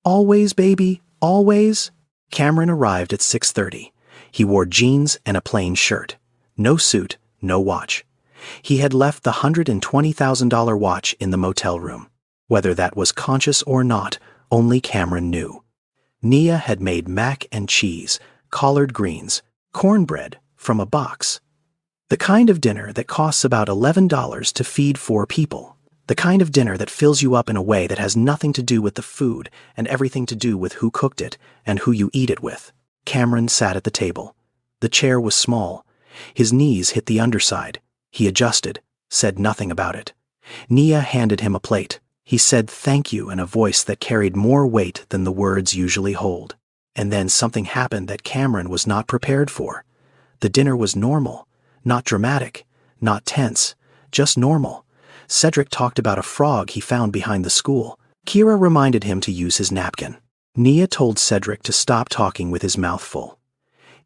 A: "Always, baby, always." Cameron arrived at 6:30. He wore jeans and a plain shirt. No suit, no watch. He had left the $120,000 watch in the motel room. Whether that was conscious or not, only Cameron knew. Nia had made mac and cheese, collard greens, cornbread from a box. The kind of dinner that costs about $11 to feed 4 people. The kind of dinner that fills you up in a way that has nothing to do with the food and everything to do with who cooked it and who you eat it with. Cameron sat at the table. The chair was small. His knees hit the underside. He adjusted, said nothing about it. Nia handed him a plate. He said thank you in a voice that carried more weight than the words usually hold. And then something happened that Cameron was not prepared for. The dinner was normal, not dramatic, not tense, just normal. Cedric talked about a frog he found behind the school. Kira reminded him to use his napkin. Nia told Cedric to stop talking with his mouth full.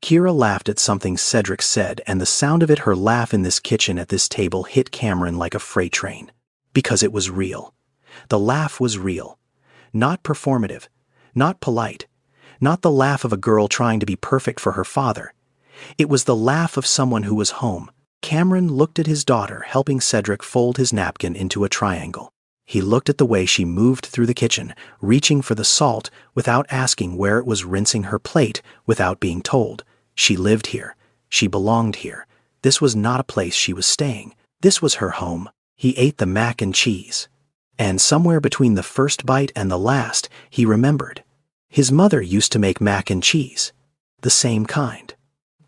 A: Kira laughed at something Cedric said, and the sound of it, her laugh in this kitchen at this table, hit Cameron like a freight train. Because it was real. The laugh was real. Not performative. Not polite. Not the laugh of a girl trying to be perfect for her father. It was the laugh of someone who was home. Cameron looked at his daughter helping Cedric fold his napkin into a triangle. He looked at the way she moved through the kitchen, reaching for the salt without asking where it was, rinsing her plate without being told. She lived here. She belonged here. This was not a place she was staying. This was her home. He ate the mac and cheese. And somewhere between the first bite and the last, he remembered. His mother used to make mac and cheese. The same kind.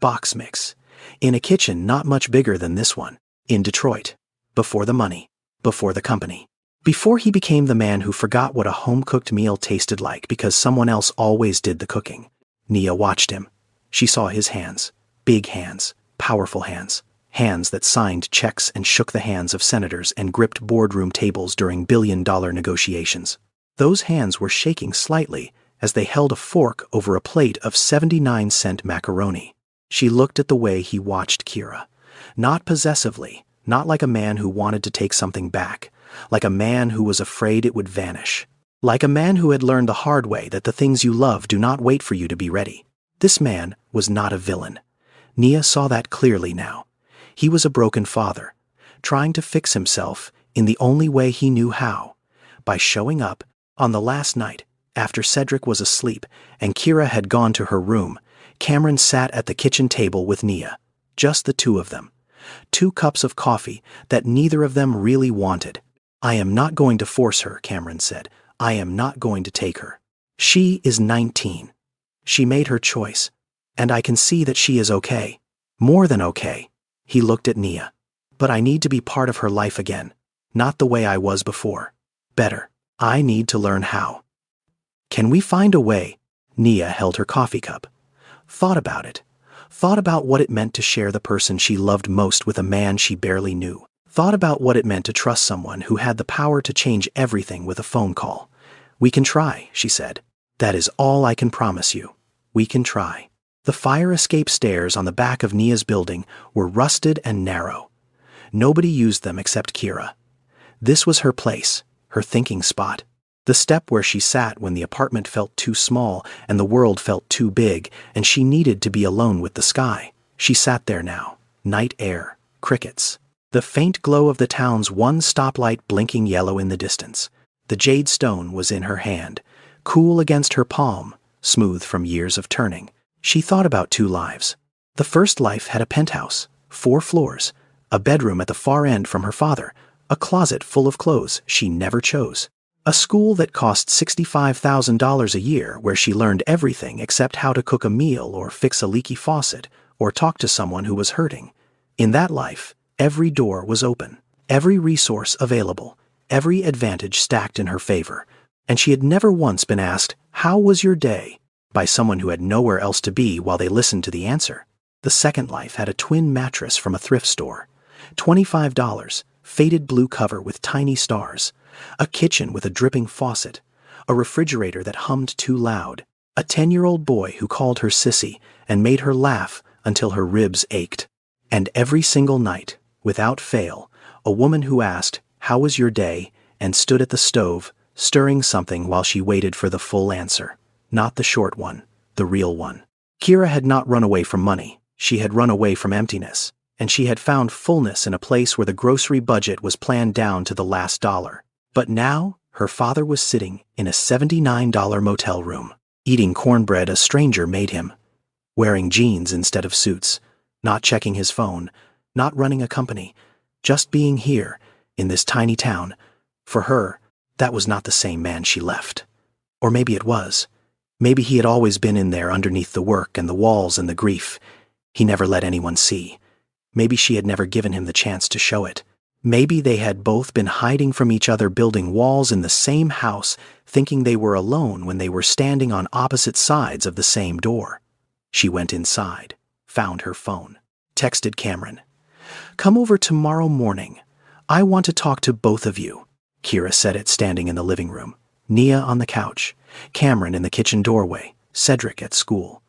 A: Box mix. In a kitchen not much bigger than this one. In Detroit. Before the money. Before the company. Before he became the man who forgot what a home-cooked meal tasted like because someone else always did the cooking. Nia watched him. She saw his hands. Big hands. Powerful hands. Hands that signed checks and shook the hands of senators and gripped boardroom tables during billion-dollar negotiations. Those hands were shaking slightly as they held a fork over a plate of 79-cent macaroni. She looked at the way he watched Kira. Not possessively, not like a man who wanted to take something back, like a man who was afraid it would vanish. Like a man who had learned the hard way that the things you love do not wait for you to be ready. This man was not a villain. Nia saw that clearly now. He was a broken father, trying to fix himself in the only way he knew how, by showing up on the last night, after Cedric was asleep and Kira had gone to her room. Cameron sat at the kitchen table with Nia, just the two of them. 2 cups of coffee that neither of them really wanted. I am not going to force her, Cameron said. I am not going to take her. She is 19. She made her choice, and I can see that she is okay. More than okay. He looked at Nia. But I need to be part of her life again, not the way I was before. Better. I need to learn how. Can we find a way? Nia held her coffee cup. Thought about it. Thought about what it meant to share the person she loved most with a man she barely knew. Thought about what it meant to trust someone who had the power to change everything with a phone call. We can try, she said. That is all I can promise you. We can try. The fire escape stairs on the back of Nia's building were rusted and narrow. Nobody used them except Kira. This was her place, her thinking spot. The step where she sat when the apartment felt too small and the world felt too big and she needed to be alone with the sky. She sat there now. Night air. Crickets. The faint glow of the town's one stoplight blinking yellow in the distance. The jade stone was in her hand, cool against her palm, smooth from years of turning. She thought about 2 lives. The first life had a penthouse, 4 floors, a bedroom at the far end from her father, a closet full of clothes she never chose. A school that cost $65,000 a year where she learned everything except how to cook a meal or fix a leaky faucet or talk to someone who was hurting. In that life, every door was open, every resource available, every advantage stacked in her favor, and she had never once been asked, "How was your day?" by someone who had nowhere else to be while they listened to the answer. The second life had a twin mattress from a thrift store, $25, faded blue cover with tiny stars, a kitchen with a dripping faucet, a refrigerator that hummed too loud, a 10-year-old boy who called her sissy and made her laugh until her ribs ached. And every single night, without fail, a woman who asked, "How was your day?" and stood at the stove, stirring something while she waited for the full answer. Not the short one, the real one. Kira had not run away from money. She had run away from emptiness. And she had found fullness in a place where the grocery budget was planned down to the last dollar. But now, her father was sitting in a $79 motel room, eating cornbread a stranger made him, wearing jeans instead of suits, not checking his phone, not running a company, just being here, in this tiny town. For her, that was not the same man she left. Or maybe it was. Maybe he had always been in there underneath the work and the walls and the grief. He never let anyone see. Maybe she had never given him the chance to show it. Maybe they had both been hiding from each other, building walls in the same house, thinking they were alone when they were standing on opposite sides of the same door. She went inside, found her phone, texted Cameron. "Come over tomorrow morning. I want to talk to both of you." Kira said it standing in the living room. Nia on the couch, Cameron in the kitchen doorway, Cedric at school.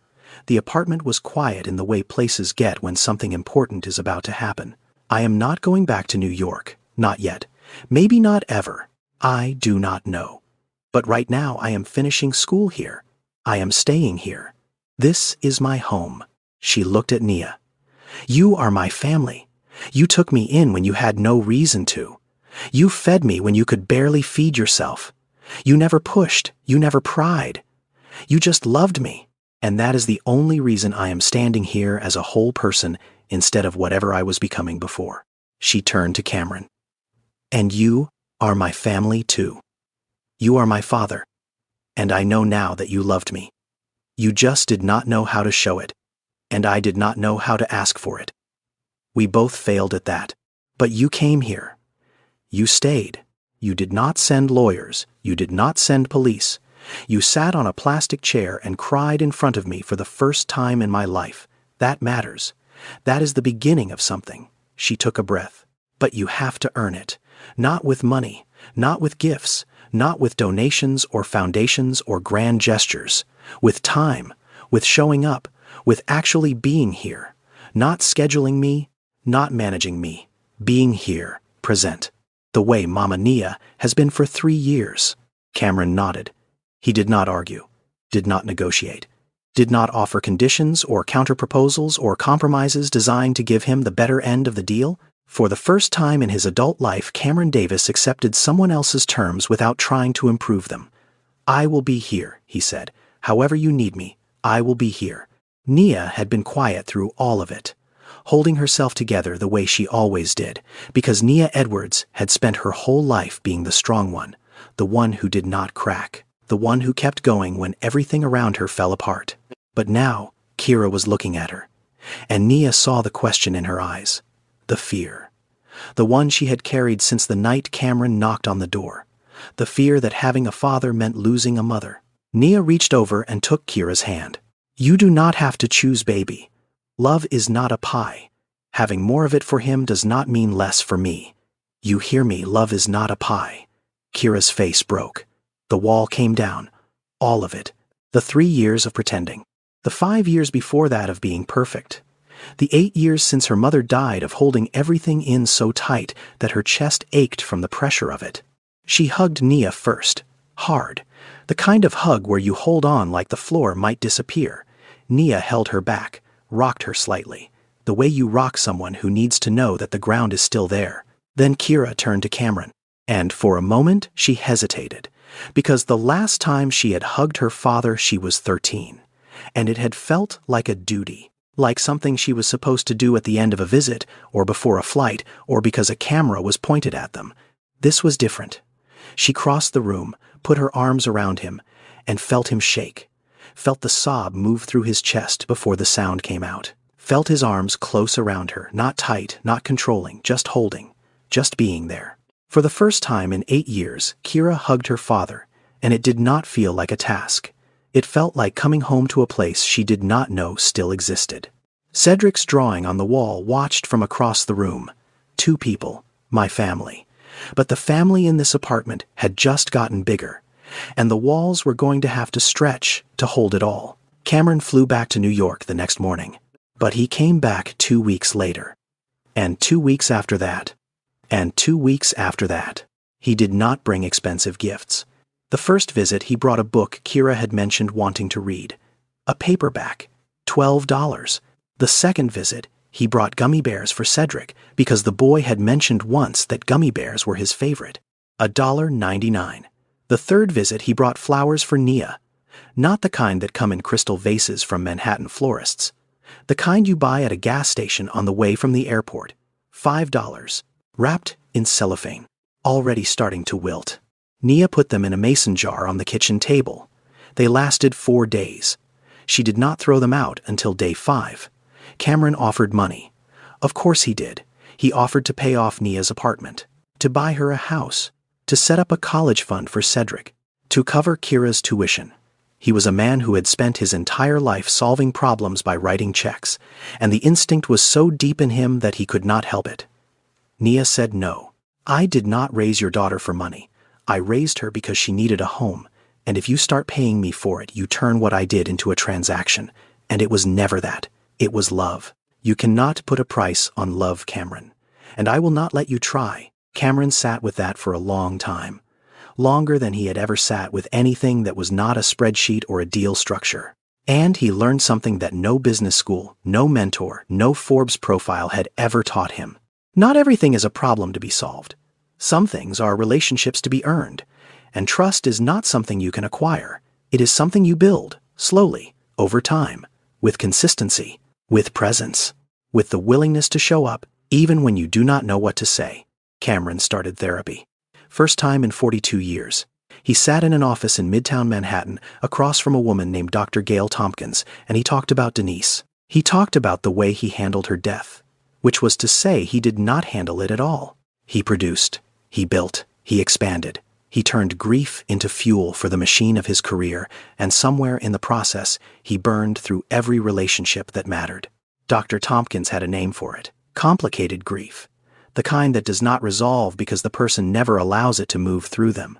A: The apartment was quiet in the way places get when something important is about to happen. "I am not going back to New York. Not yet. Maybe not ever. I do not know. But right now I am finishing school here. I am staying here. This is my home." She looked at Nia. "You are my family. You took me in when you had no reason to. You fed me when you could barely feed yourself. You never pushed. You never pried. You just loved me. And that is the only reason I am standing here as a whole person instead of whatever I was becoming before." She turned to Cameron. "And you are my family too. You are my father. And I know now that you loved me. You just did not know how to show it. And I did not know how to ask for it. We both failed at that. But you came here. You stayed. You did not send lawyers. You did not send police. You sat on a plastic chair and cried in front of me for the first time in my life. That matters. That is the beginning of something." She took a breath. "But you have to earn it. Not with money. Not with gifts. Not with donations or foundations or grand gestures. With time. With showing up. With actually being here. Not scheduling me. Not managing me. Being here. Present. The way Mama Nia has been for 3 years." Cameron nodded. He did not argue. Did not negotiate. Did not offer conditions or counterproposals or compromises designed to give him the better end of the deal. For the first time in his adult life, Cameron Davis accepted someone else's terms without trying to improve them. "I will be here," he said. "However you need me, I will be here." Nia had been quiet through all of it, holding herself together the way she always did, because Nia Edwards had spent her whole life being the strong one, the one who did not crack, the one who kept going when everything around her fell apart. But now, Kira was looking at her, and Nia saw the question in her eyes, the fear, the one she had carried since the night Cameron knocked on the door, the fear that having a father meant losing a mother. Nia reached over and took Kira's hand. "You do not have to choose, baby. Love is not a pie. Having more of it for him does not mean less for me. You hear me? Love is not a pie." Kira's face broke. The wall came down. All of it. The 3 years of pretending. The 5 years before that of being perfect. The 8 years since her mother died of holding everything in so tight that her chest ached from the pressure of it. She hugged Nia first. Hard. The kind of hug where you hold on like the floor might disappear. Nia held her back, rocked her slightly, the way you rock someone who needs to know that the ground is still there. Then Kira turned to Cameron, and for a moment she hesitated, because the last time she had hugged her father she was 13, and it had felt like a duty, like something she was supposed to do at the end of a visit, or before a flight, or because a camera was pointed at them. This was different. She crossed the room, put her arms around him, and felt him shake, felt the sob move through his chest before the sound came out, felt his arms close around her, not tight, not controlling, just holding, just being there. For the first time in 8 years, Kira hugged her father, and it did not feel like a task. It felt like coming home to a place she did not know still existed. Cedric's drawing on the wall watched from across the room. 2 people, my family. But the family in this apartment had just gotten bigger, and the walls were going to have to stretch to hold it all. Cameron flew back to New York the next morning, but he came back 2 weeks later. And 2 weeks after that. And 2 weeks after that. He did not bring expensive gifts. The first visit he brought a book Kira had mentioned wanting to read. A paperback. $12. The second visit, he brought gummy bears for Cedric because the boy had mentioned once that gummy bears were his favorite. $1.99. The third visit he brought flowers for Nia. Not the kind that come in crystal vases from Manhattan florists. The kind you buy at a gas station on the way from the airport. $5. Wrapped in cellophane. Already starting to wilt. Nia put them in a mason jar on the kitchen table. They lasted 4 days. She did not throw them out until day 5. Cameron offered money. Of course he did. He offered to pay off Nia's apartment, to buy her a house, to set up a college fund for Cedric, to cover Kira's tuition. He was a man who had spent his entire life solving problems by writing checks, and the instinct was so deep in him that he could not help it. Nia said no. I did not raise your daughter for money. I raised her because she needed a home, and if you start paying me for it, you turn what I did into a transaction, and it was never that. It was love. You cannot put a price on love, Cameron, and I will not let you try. Cameron sat with that for a long time. Longer than he had ever sat with anything that was not a spreadsheet or a deal structure. And he learned something that no business school, no mentor, no Forbes profile had ever taught him. Not everything is a problem to be solved. Some things are relationships to be earned, and trust is not something you can acquire. It is something you build, slowly, over time, with consistency, with presence, with the willingness to show up, even when you do not know what to say. Cameron started therapy. First time in 42 years. He sat in an office in Midtown Manhattan across from a woman named Dr. Gail Tompkins, and he talked about Denise. He talked about the way he handled her death, which was to say he did not handle it at all. He produced, he built, he expanded. He turned grief into fuel for the machine of his career, and somewhere in the process, he burned through every relationship that mattered. Dr. Tompkins had a name for it. Complicated grief. The kind that does not resolve because the person never allows it to move through them.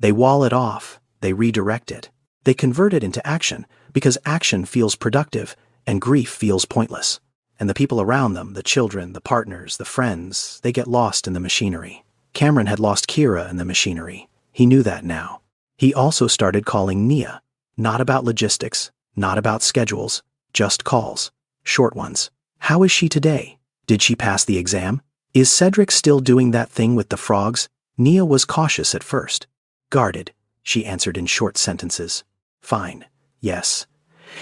A: They wall it off, they redirect it. They convert it into action because action feels productive and grief feels pointless. And the people around them, the children, the partners, the friends, they get lost in the machinery. Cameron had lost Kira in the machinery. He knew that now. He also started calling Nia. Not about logistics, not about schedules, just calls. Short ones. How is she today? Did she pass the exam? Is Cedric still doing that thing with the frogs? Nia was cautious at first. Guarded, she answered in short sentences. Fine. Yes.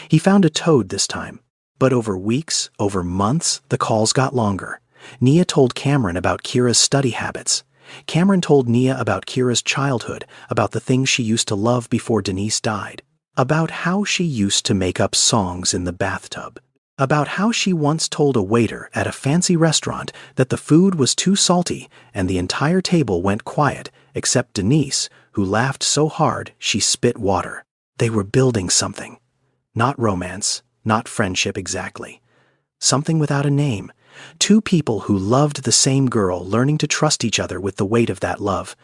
A: He found a toad this time. But over weeks, over months, the calls got longer. Nia told Cameron about Kira's study habits. Cameron told Nia about Kira's childhood, about the things she used to love before Denise died, about how she used to make up songs in the bathtub, about how she once told a waiter at a fancy restaurant that the food was too salty and the entire table went quiet except Denise, who laughed so hard she spit water. They were building something. Not romance, not friendship exactly. Something without a name. Two people who loved the same girl learning to trust each other with the weight of that love.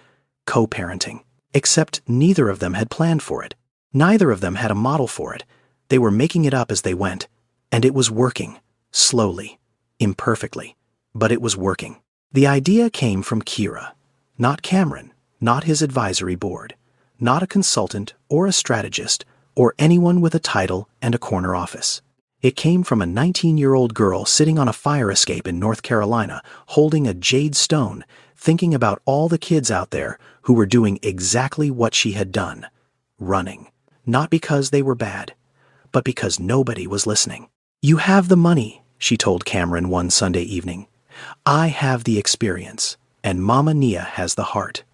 A: Co-parenting. Except neither of them had planned for it. Neither of them had a model for it. They were making it up as they went. And it was working. Slowly. Imperfectly. But it was working. The idea came from Kira. Not Cameron. Not his advisory board. Not a consultant or a strategist or anyone with a title and a corner office. It came from a 19-year-old girl sitting on a fire escape in North Carolina, holding a jade stone, thinking about all the kids out there who were doing exactly what she had done. Running. Not because they were bad, but because nobody was listening. You have the money, she told Cameron one Sunday evening. I have the experience, and Mama Nia has the heart.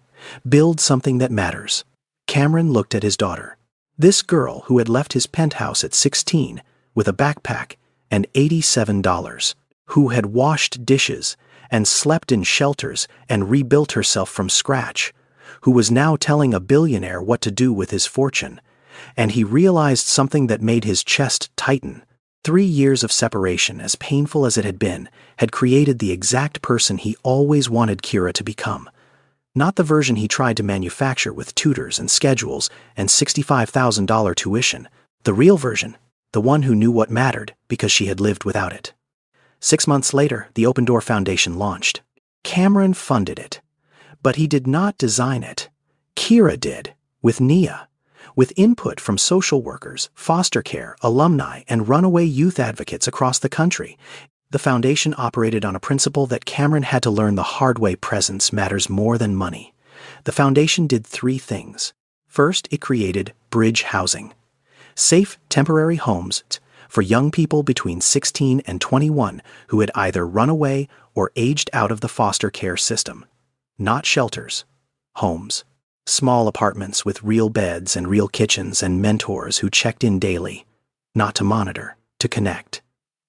A: Build something that matters. Cameron looked at his daughter. This girl who had left his penthouse at 16 with a backpack and $87, who had washed dishes and slept in shelters and rebuilt herself from scratch, who was now telling a billionaire what to do with his fortune, and he realized something that made his chest tighten. 3 years of separation, as painful as it had been, had created the exact person he always wanted Kira to become. Not the version he tried to manufacture with tutors and schedules and $65,000 tuition. The real version, the one who knew what mattered because she had lived without it. 6 months later, the Open Door Foundation launched. Cameron funded it. But he did not design it. Kira did, with Nia. With input from social workers, foster care, alumni, and runaway youth advocates across the country. The foundation operated on a principle that Cameron had to learn the hard way: presence matters more than money. The foundation did 3 things. First, it created bridge housing. Safe, temporary homes for young people between 16 and 21 who had either run away or aged out of the foster care system. Not shelters. Homes. Small apartments with real beds and real kitchens and mentors who checked in daily. Not to monitor, to connect.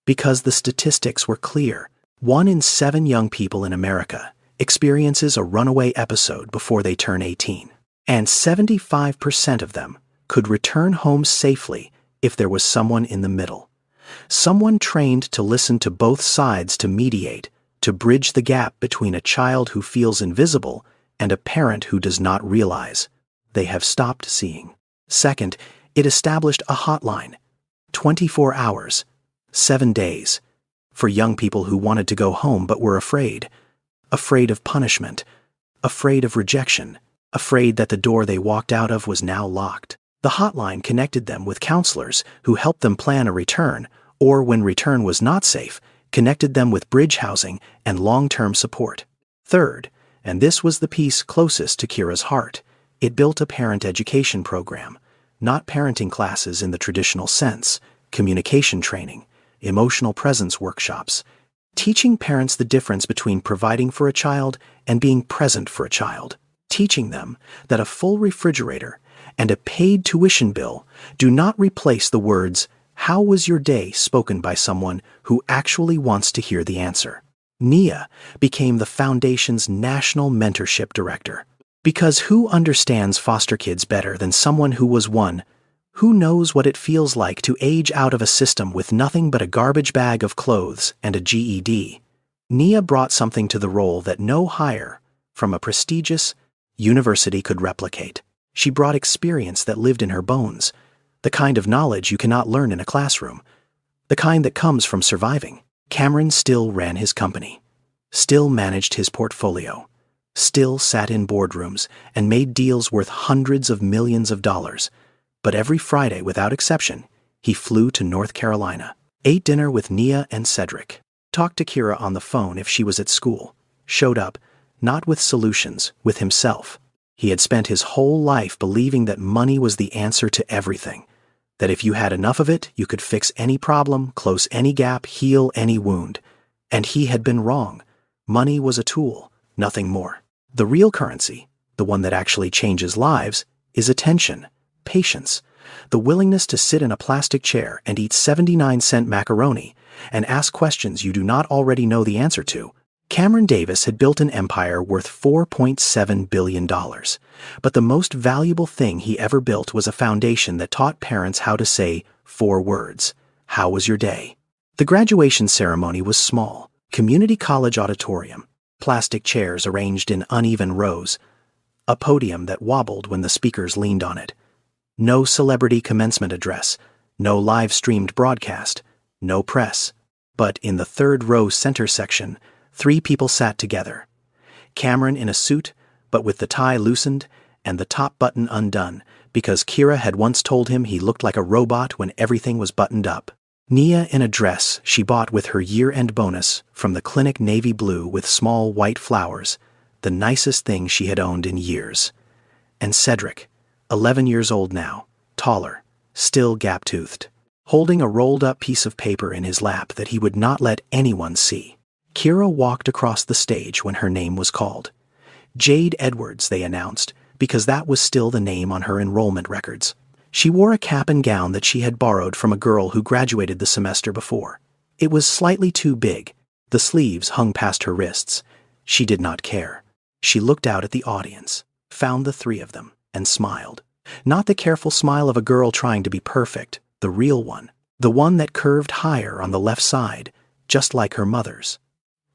A: Because the statistics were clear. 1 in 7 young people in America experiences a runaway episode before they turn 18. And 75% of them could return home safely if there was someone in the middle. Someone trained to listen to both sides, to mediate, to bridge the gap between a child who feels invisible and a parent who does not realize they have stopped seeing. Second, it established a hotline, 24 hours, 7 days, for young people who wanted to go home but were afraid of punishment, afraid of rejection, afraid that the door they walked out of was now locked. The hotline connected them with counselors who helped them plan a return, or when return was not safe, connected them with bridge housing and long-term support. Third, and this was the piece closest to Kira's heart, it built a parent education program, not parenting classes in the traditional sense, communication training, emotional presence workshops, teaching parents the difference between providing for a child and being present for a child, teaching them that a full refrigerator and a paid tuition bill do not replace the words, "How was your day?" spoken by someone who actually wants to hear the answer. Nia became the Foundation's National Mentorship Director. Because who understands foster kids better than someone who was one? Who knows what it feels like to age out of a system with nothing but a garbage bag of clothes and a GED? Nia brought something to the role that no hire from a prestigious university could replicate. She brought experience that lived in her bones, the kind of knowledge you cannot learn in a classroom, the kind that comes from surviving. Cameron still ran his company, still managed his portfolio, still sat in boardrooms and made deals worth hundreds of millions of dollars. But every Friday, without exception, he flew to North Carolina, ate dinner with Nia and Cedric, talked to Kira on the phone if she was at school, showed up, not with solutions, with himself. He had spent his whole life believing that money was the answer to everything, that if you had enough of it, you could fix any problem, close any gap, heal any wound. And he had been wrong. Money was a tool, nothing more. The real currency, the one that actually changes lives, is attention, patience, the willingness to sit in a plastic chair and eat 79-cent macaroni and ask questions you do not already know the answer to. Cameron Davis had built an empire worth $4.7 billion, but the most valuable thing he ever built was a foundation that taught parents how to say 4 words. How was your day? The graduation ceremony was small, community college auditorium, plastic chairs arranged in uneven rows, a podium that wobbled when the speakers leaned on it. No celebrity commencement address, no live-streamed broadcast, no press. But in the 3rd row center section, 3 people sat together. Cameron in a suit, but with the tie loosened and the top button undone, because Kira had once told him he looked like a robot when everything was buttoned up. Nia in a dress she bought with her year-end bonus from the clinic navy blue with small white flowers, the nicest thing she had owned in years. And Cedric, 11 years old now, taller, still gap-toothed, holding a rolled-up piece of paper in his lap that he would not let anyone see. Kira walked across the stage when her name was called. Jade Edwards, they announced, because that was still the name on her enrollment records. She wore a cap and gown that she had borrowed from a girl who graduated the semester before. It was slightly too big. The sleeves hung past her wrists. She did not care. She looked out at the audience, found the 3 of them, and smiled. Not the careful smile of a girl trying to be perfect, the real one, the one that curved higher on the left side, just like her mother's.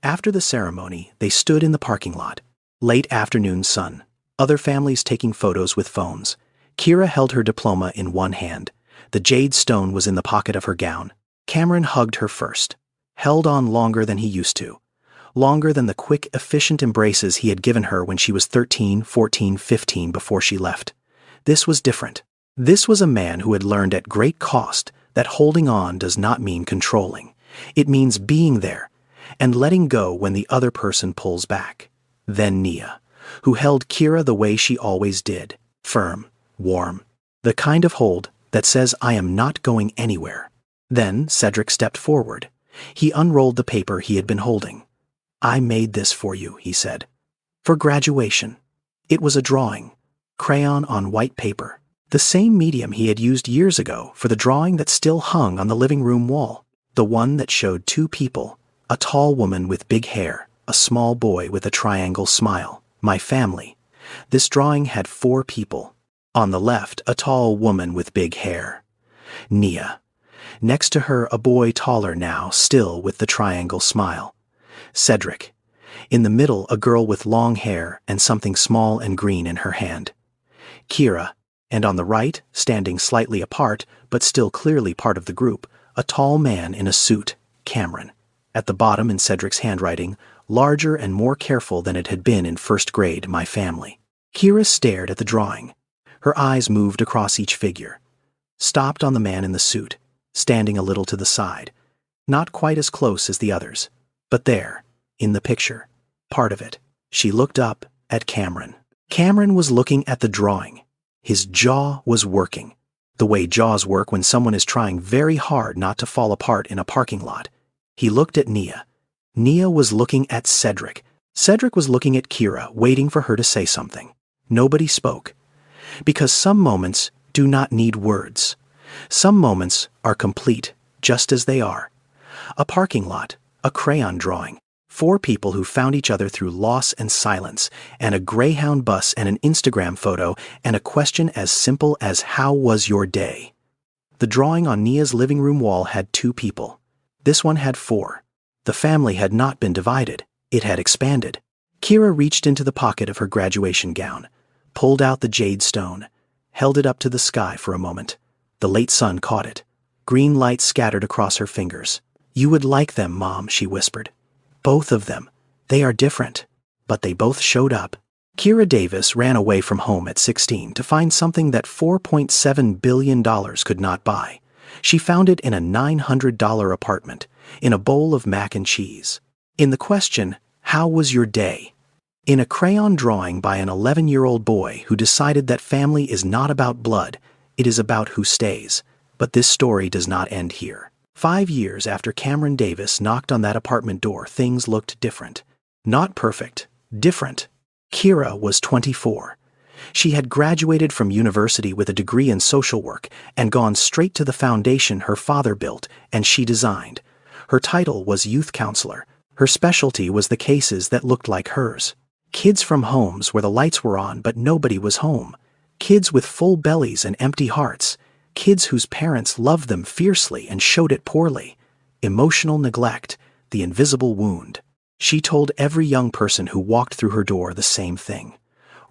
A: After the ceremony, they stood in the parking lot. Late afternoon sun, other families taking photos with phones. Kira held her diploma in one hand. The jade stone was in the pocket of her gown. Cameron hugged her first, held on longer than he used to, longer than the quick, efficient embraces he had given her when she was 13, 14, 15 before she left. This was different. This was a man who had learned at great cost that holding on does not mean controlling. It means being there and letting go when the other person pulls back. Then Nia, who held Kira the way she always did, firm, warm, the kind of hold that says I am not going anywhere. Then Cedric stepped forward. He unrolled the paper he had been holding. I made this for you, he said. For graduation. It was a drawing. Crayon on white paper. The same medium he had used years ago for the drawing that still hung on the living room wall. The one that showed two people, a tall woman with big hair, a small boy with a triangle smile, my family. This drawing had 4 people. On the left, a tall woman with big hair. Nia. Next to her, a boy taller now, still with the triangle smile. Cedric. In the middle, a girl with long hair and something small and green in her hand. Kira. And on the right, standing slightly apart, but still clearly part of the group, a tall man in a suit, Cameron. At the bottom in Cedric's handwriting, larger and more careful than it had been in first grade, my family. Kira stared at the drawing. Her eyes moved across each figure. Stopped on the man in the suit, standing a little to the side. Not quite as close as the others. But there, in the picture, part of it, she looked up at Cameron. Cameron was looking at the drawing. His jaw was working. The way jaws work when someone is trying very hard not to fall apart in a parking lot. He looked at Nia. Nia was looking at Cedric. Cedric was looking at Kira, waiting for her to say something. Nobody spoke. Because some moments do not need words. Some moments are complete, just as they are. A parking lot, a crayon drawing, 4 people who found each other through loss and silence, and a Greyhound bus and an Instagram photo, and a question as simple as how was your day? The drawing on Nia's living room wall had 2 people. This one had 4. The family had not been divided. It had expanded. Kira reached into the pocket of her graduation gown, pulled out the jade stone, held it up to the sky for a moment. The late sun caught it. Green light scattered across her fingers. You would like them, Mom, she whispered. Both of them. They are different. But they both showed up. Kira Davis ran away from home at 16 to find something that $4.7 billion could not buy. She found it in a $900 apartment, in a bowl of mac and cheese. In the question, how was your day? In a crayon drawing by an 11-year-old boy who decided that family is not about blood, it is about who stays. But this story does not end here. 5 years after Cameron Davis knocked on that apartment door, things looked different. Not perfect, different. Kira was 24. She had graduated from university with a degree in social work and gone straight to the foundation her father built and she designed. Her title was youth counselor. Her specialty was the cases that looked like hers. Kids from homes where the lights were on but nobody was home. Kids with full bellies and empty hearts. Kids whose parents loved them fiercely and showed it poorly. Emotional neglect, the invisible wound. She told every young person who walked through her door the same thing.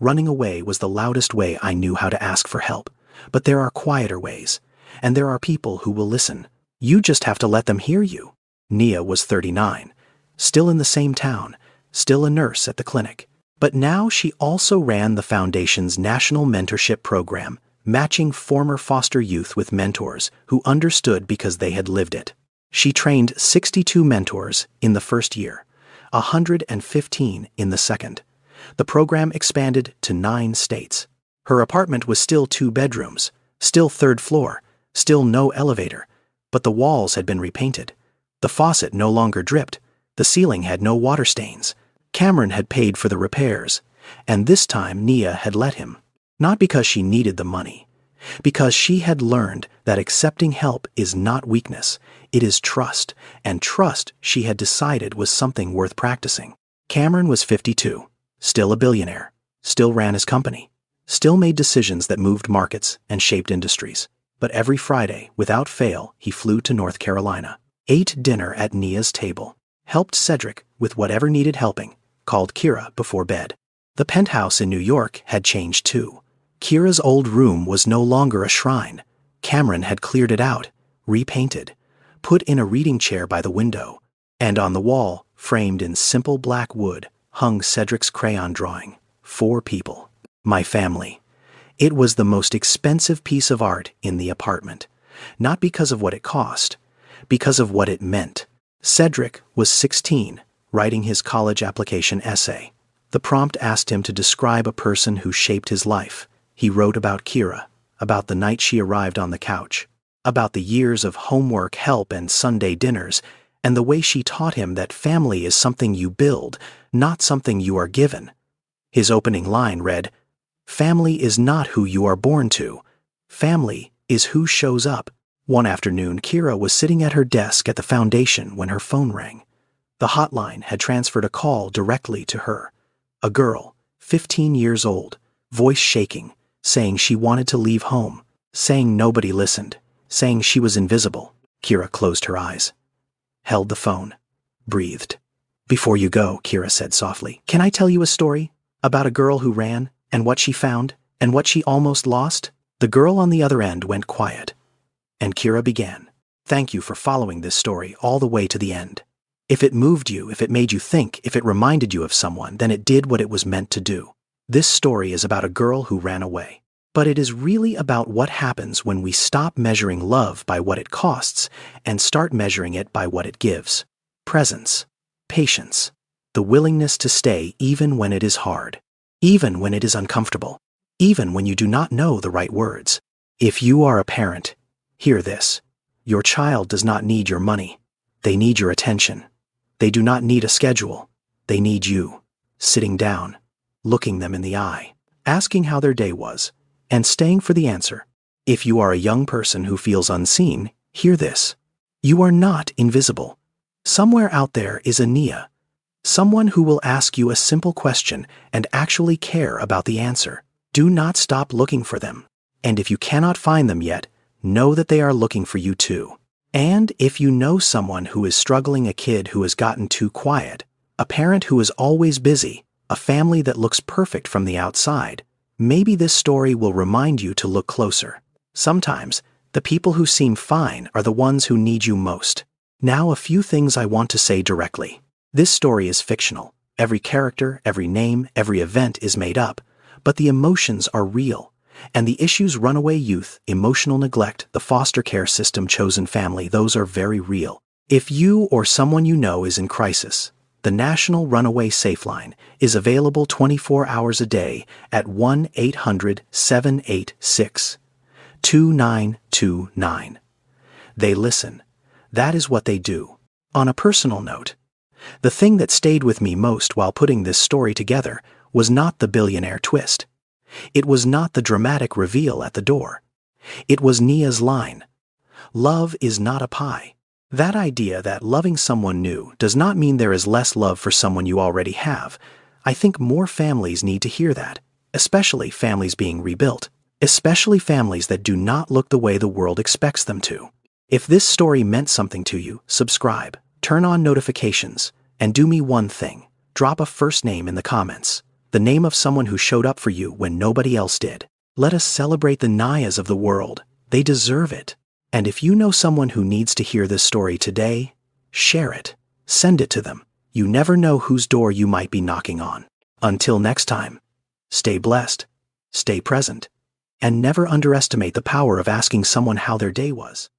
A: Running away was the loudest way I knew how to ask for help. But there are quieter ways. And there are people who will listen. You just have to let them hear you. Nia was 39. Still in the same town. Still a nurse at the clinic. But now she also ran the Foundation's National Mentorship Program, matching former foster youth with mentors who understood because they had lived it. She trained 62 mentors in the first year, 115 in the second. The program expanded to 9 states. Her apartment was still 2 bedrooms, still 3rd floor, still no elevator, but the walls had been repainted. The faucet no longer dripped. The ceiling had no water stains. Cameron had paid for the repairs, and this time Nia had let him. Not because she needed the money, because she had learned that accepting help is not weakness, it is trust, and trust she had decided was something worth practicing. Cameron was 52, still a billionaire, still ran his company, still made decisions that moved markets and shaped industries. But every Friday, without fail, he flew to North Carolina, ate dinner at Nia's table, helped Cedric with whatever needed helping, called Kira before bed. The penthouse in New York had changed too. Kira's old room was no longer a shrine. Cameron had cleared it out, repainted, put in a reading chair by the window, and on the wall, framed in simple black wood, hung Cedric's crayon drawing. 4 people. My family. It was the most expensive piece of art in the apartment. Not because of what it cost, because of what it meant. Cedric was 16, writing his college application essay. The prompt asked him to describe a person who shaped his life. He wrote about Kira, about the night she arrived on the couch, about the years of homework help and Sunday dinners, and the way she taught him that family is something you build, not something you are given. His opening line read, "Family is not who you are born to. Family is who shows up." One afternoon, Kira was sitting at her desk at the foundation when her phone rang. The hotline had transferred a call directly to her. A girl, 15 years old, voice shaking, saying she wanted to leave home, saying nobody listened, saying she was invisible. Kira closed her eyes, held the phone, breathed. "Before you go," Kira said softly, "can I tell you a story about a girl who ran and what she found and what she almost lost?" The girl on the other end went quiet, and Kira began. "Thank you for following this story all the way to the end. If it moved you, if it made you think, if it reminded you of someone, then it did what it was meant to do. This story is about a girl who ran away. But it is really about what happens when we stop measuring love by what it costs and start measuring it by what it gives. Presence, patience, the willingness to stay even when it is hard, even when it is uncomfortable, even when you do not know the right words. If you are a parent, hear this. Your child does not need your money. They need your attention. They do not need a schedule. They need you, sitting down, looking them in the eye, asking how their day was, and staying for the answer. If you are a young person who feels unseen, hear this. You are not invisible. Somewhere out there is a Nia, someone who will ask you a simple question and actually care about the answer. Do not stop looking for them. And if you cannot find them yet, know that they are looking for you too. And if you know someone who is struggling, a kid who has gotten too quiet, a parent who is always busy, a family that looks perfect from the outside, maybe this story will remind you to look closer. Sometimes, the people who seem fine are the ones who need you most. Now, a few things I want to say directly. This story is fictional. Every character, every name, every event is made up, but the emotions are real. And the issues runaway youth, emotional neglect, the foster care system, chosen family, those are very real. If you or someone you know is in crisis, the National Runaway Safeline is available 24 hours a day at 1-800-786-2929. They listen. That is what they do. On a personal note, the thing that stayed with me most while putting this story together was not the billionaire twist. It was not the dramatic reveal at the door. It was Nia's line. Love is not a pie. That idea that loving someone new does not mean there is less love for someone you already have. I think more families need to hear that, especially families being rebuilt, especially families that do not look the way the world expects them to. If this story meant something to you, subscribe, turn on notifications, and do me one thing. Drop a first name in the comments. The name of someone who showed up for you when nobody else did. Let us celebrate the Nias of the world. They deserve it. And if you know someone who needs to hear this story today, share it. Send it to them. You never know whose door you might be knocking on. Until next time, stay blessed, stay present, and never underestimate the power of asking someone how their day was.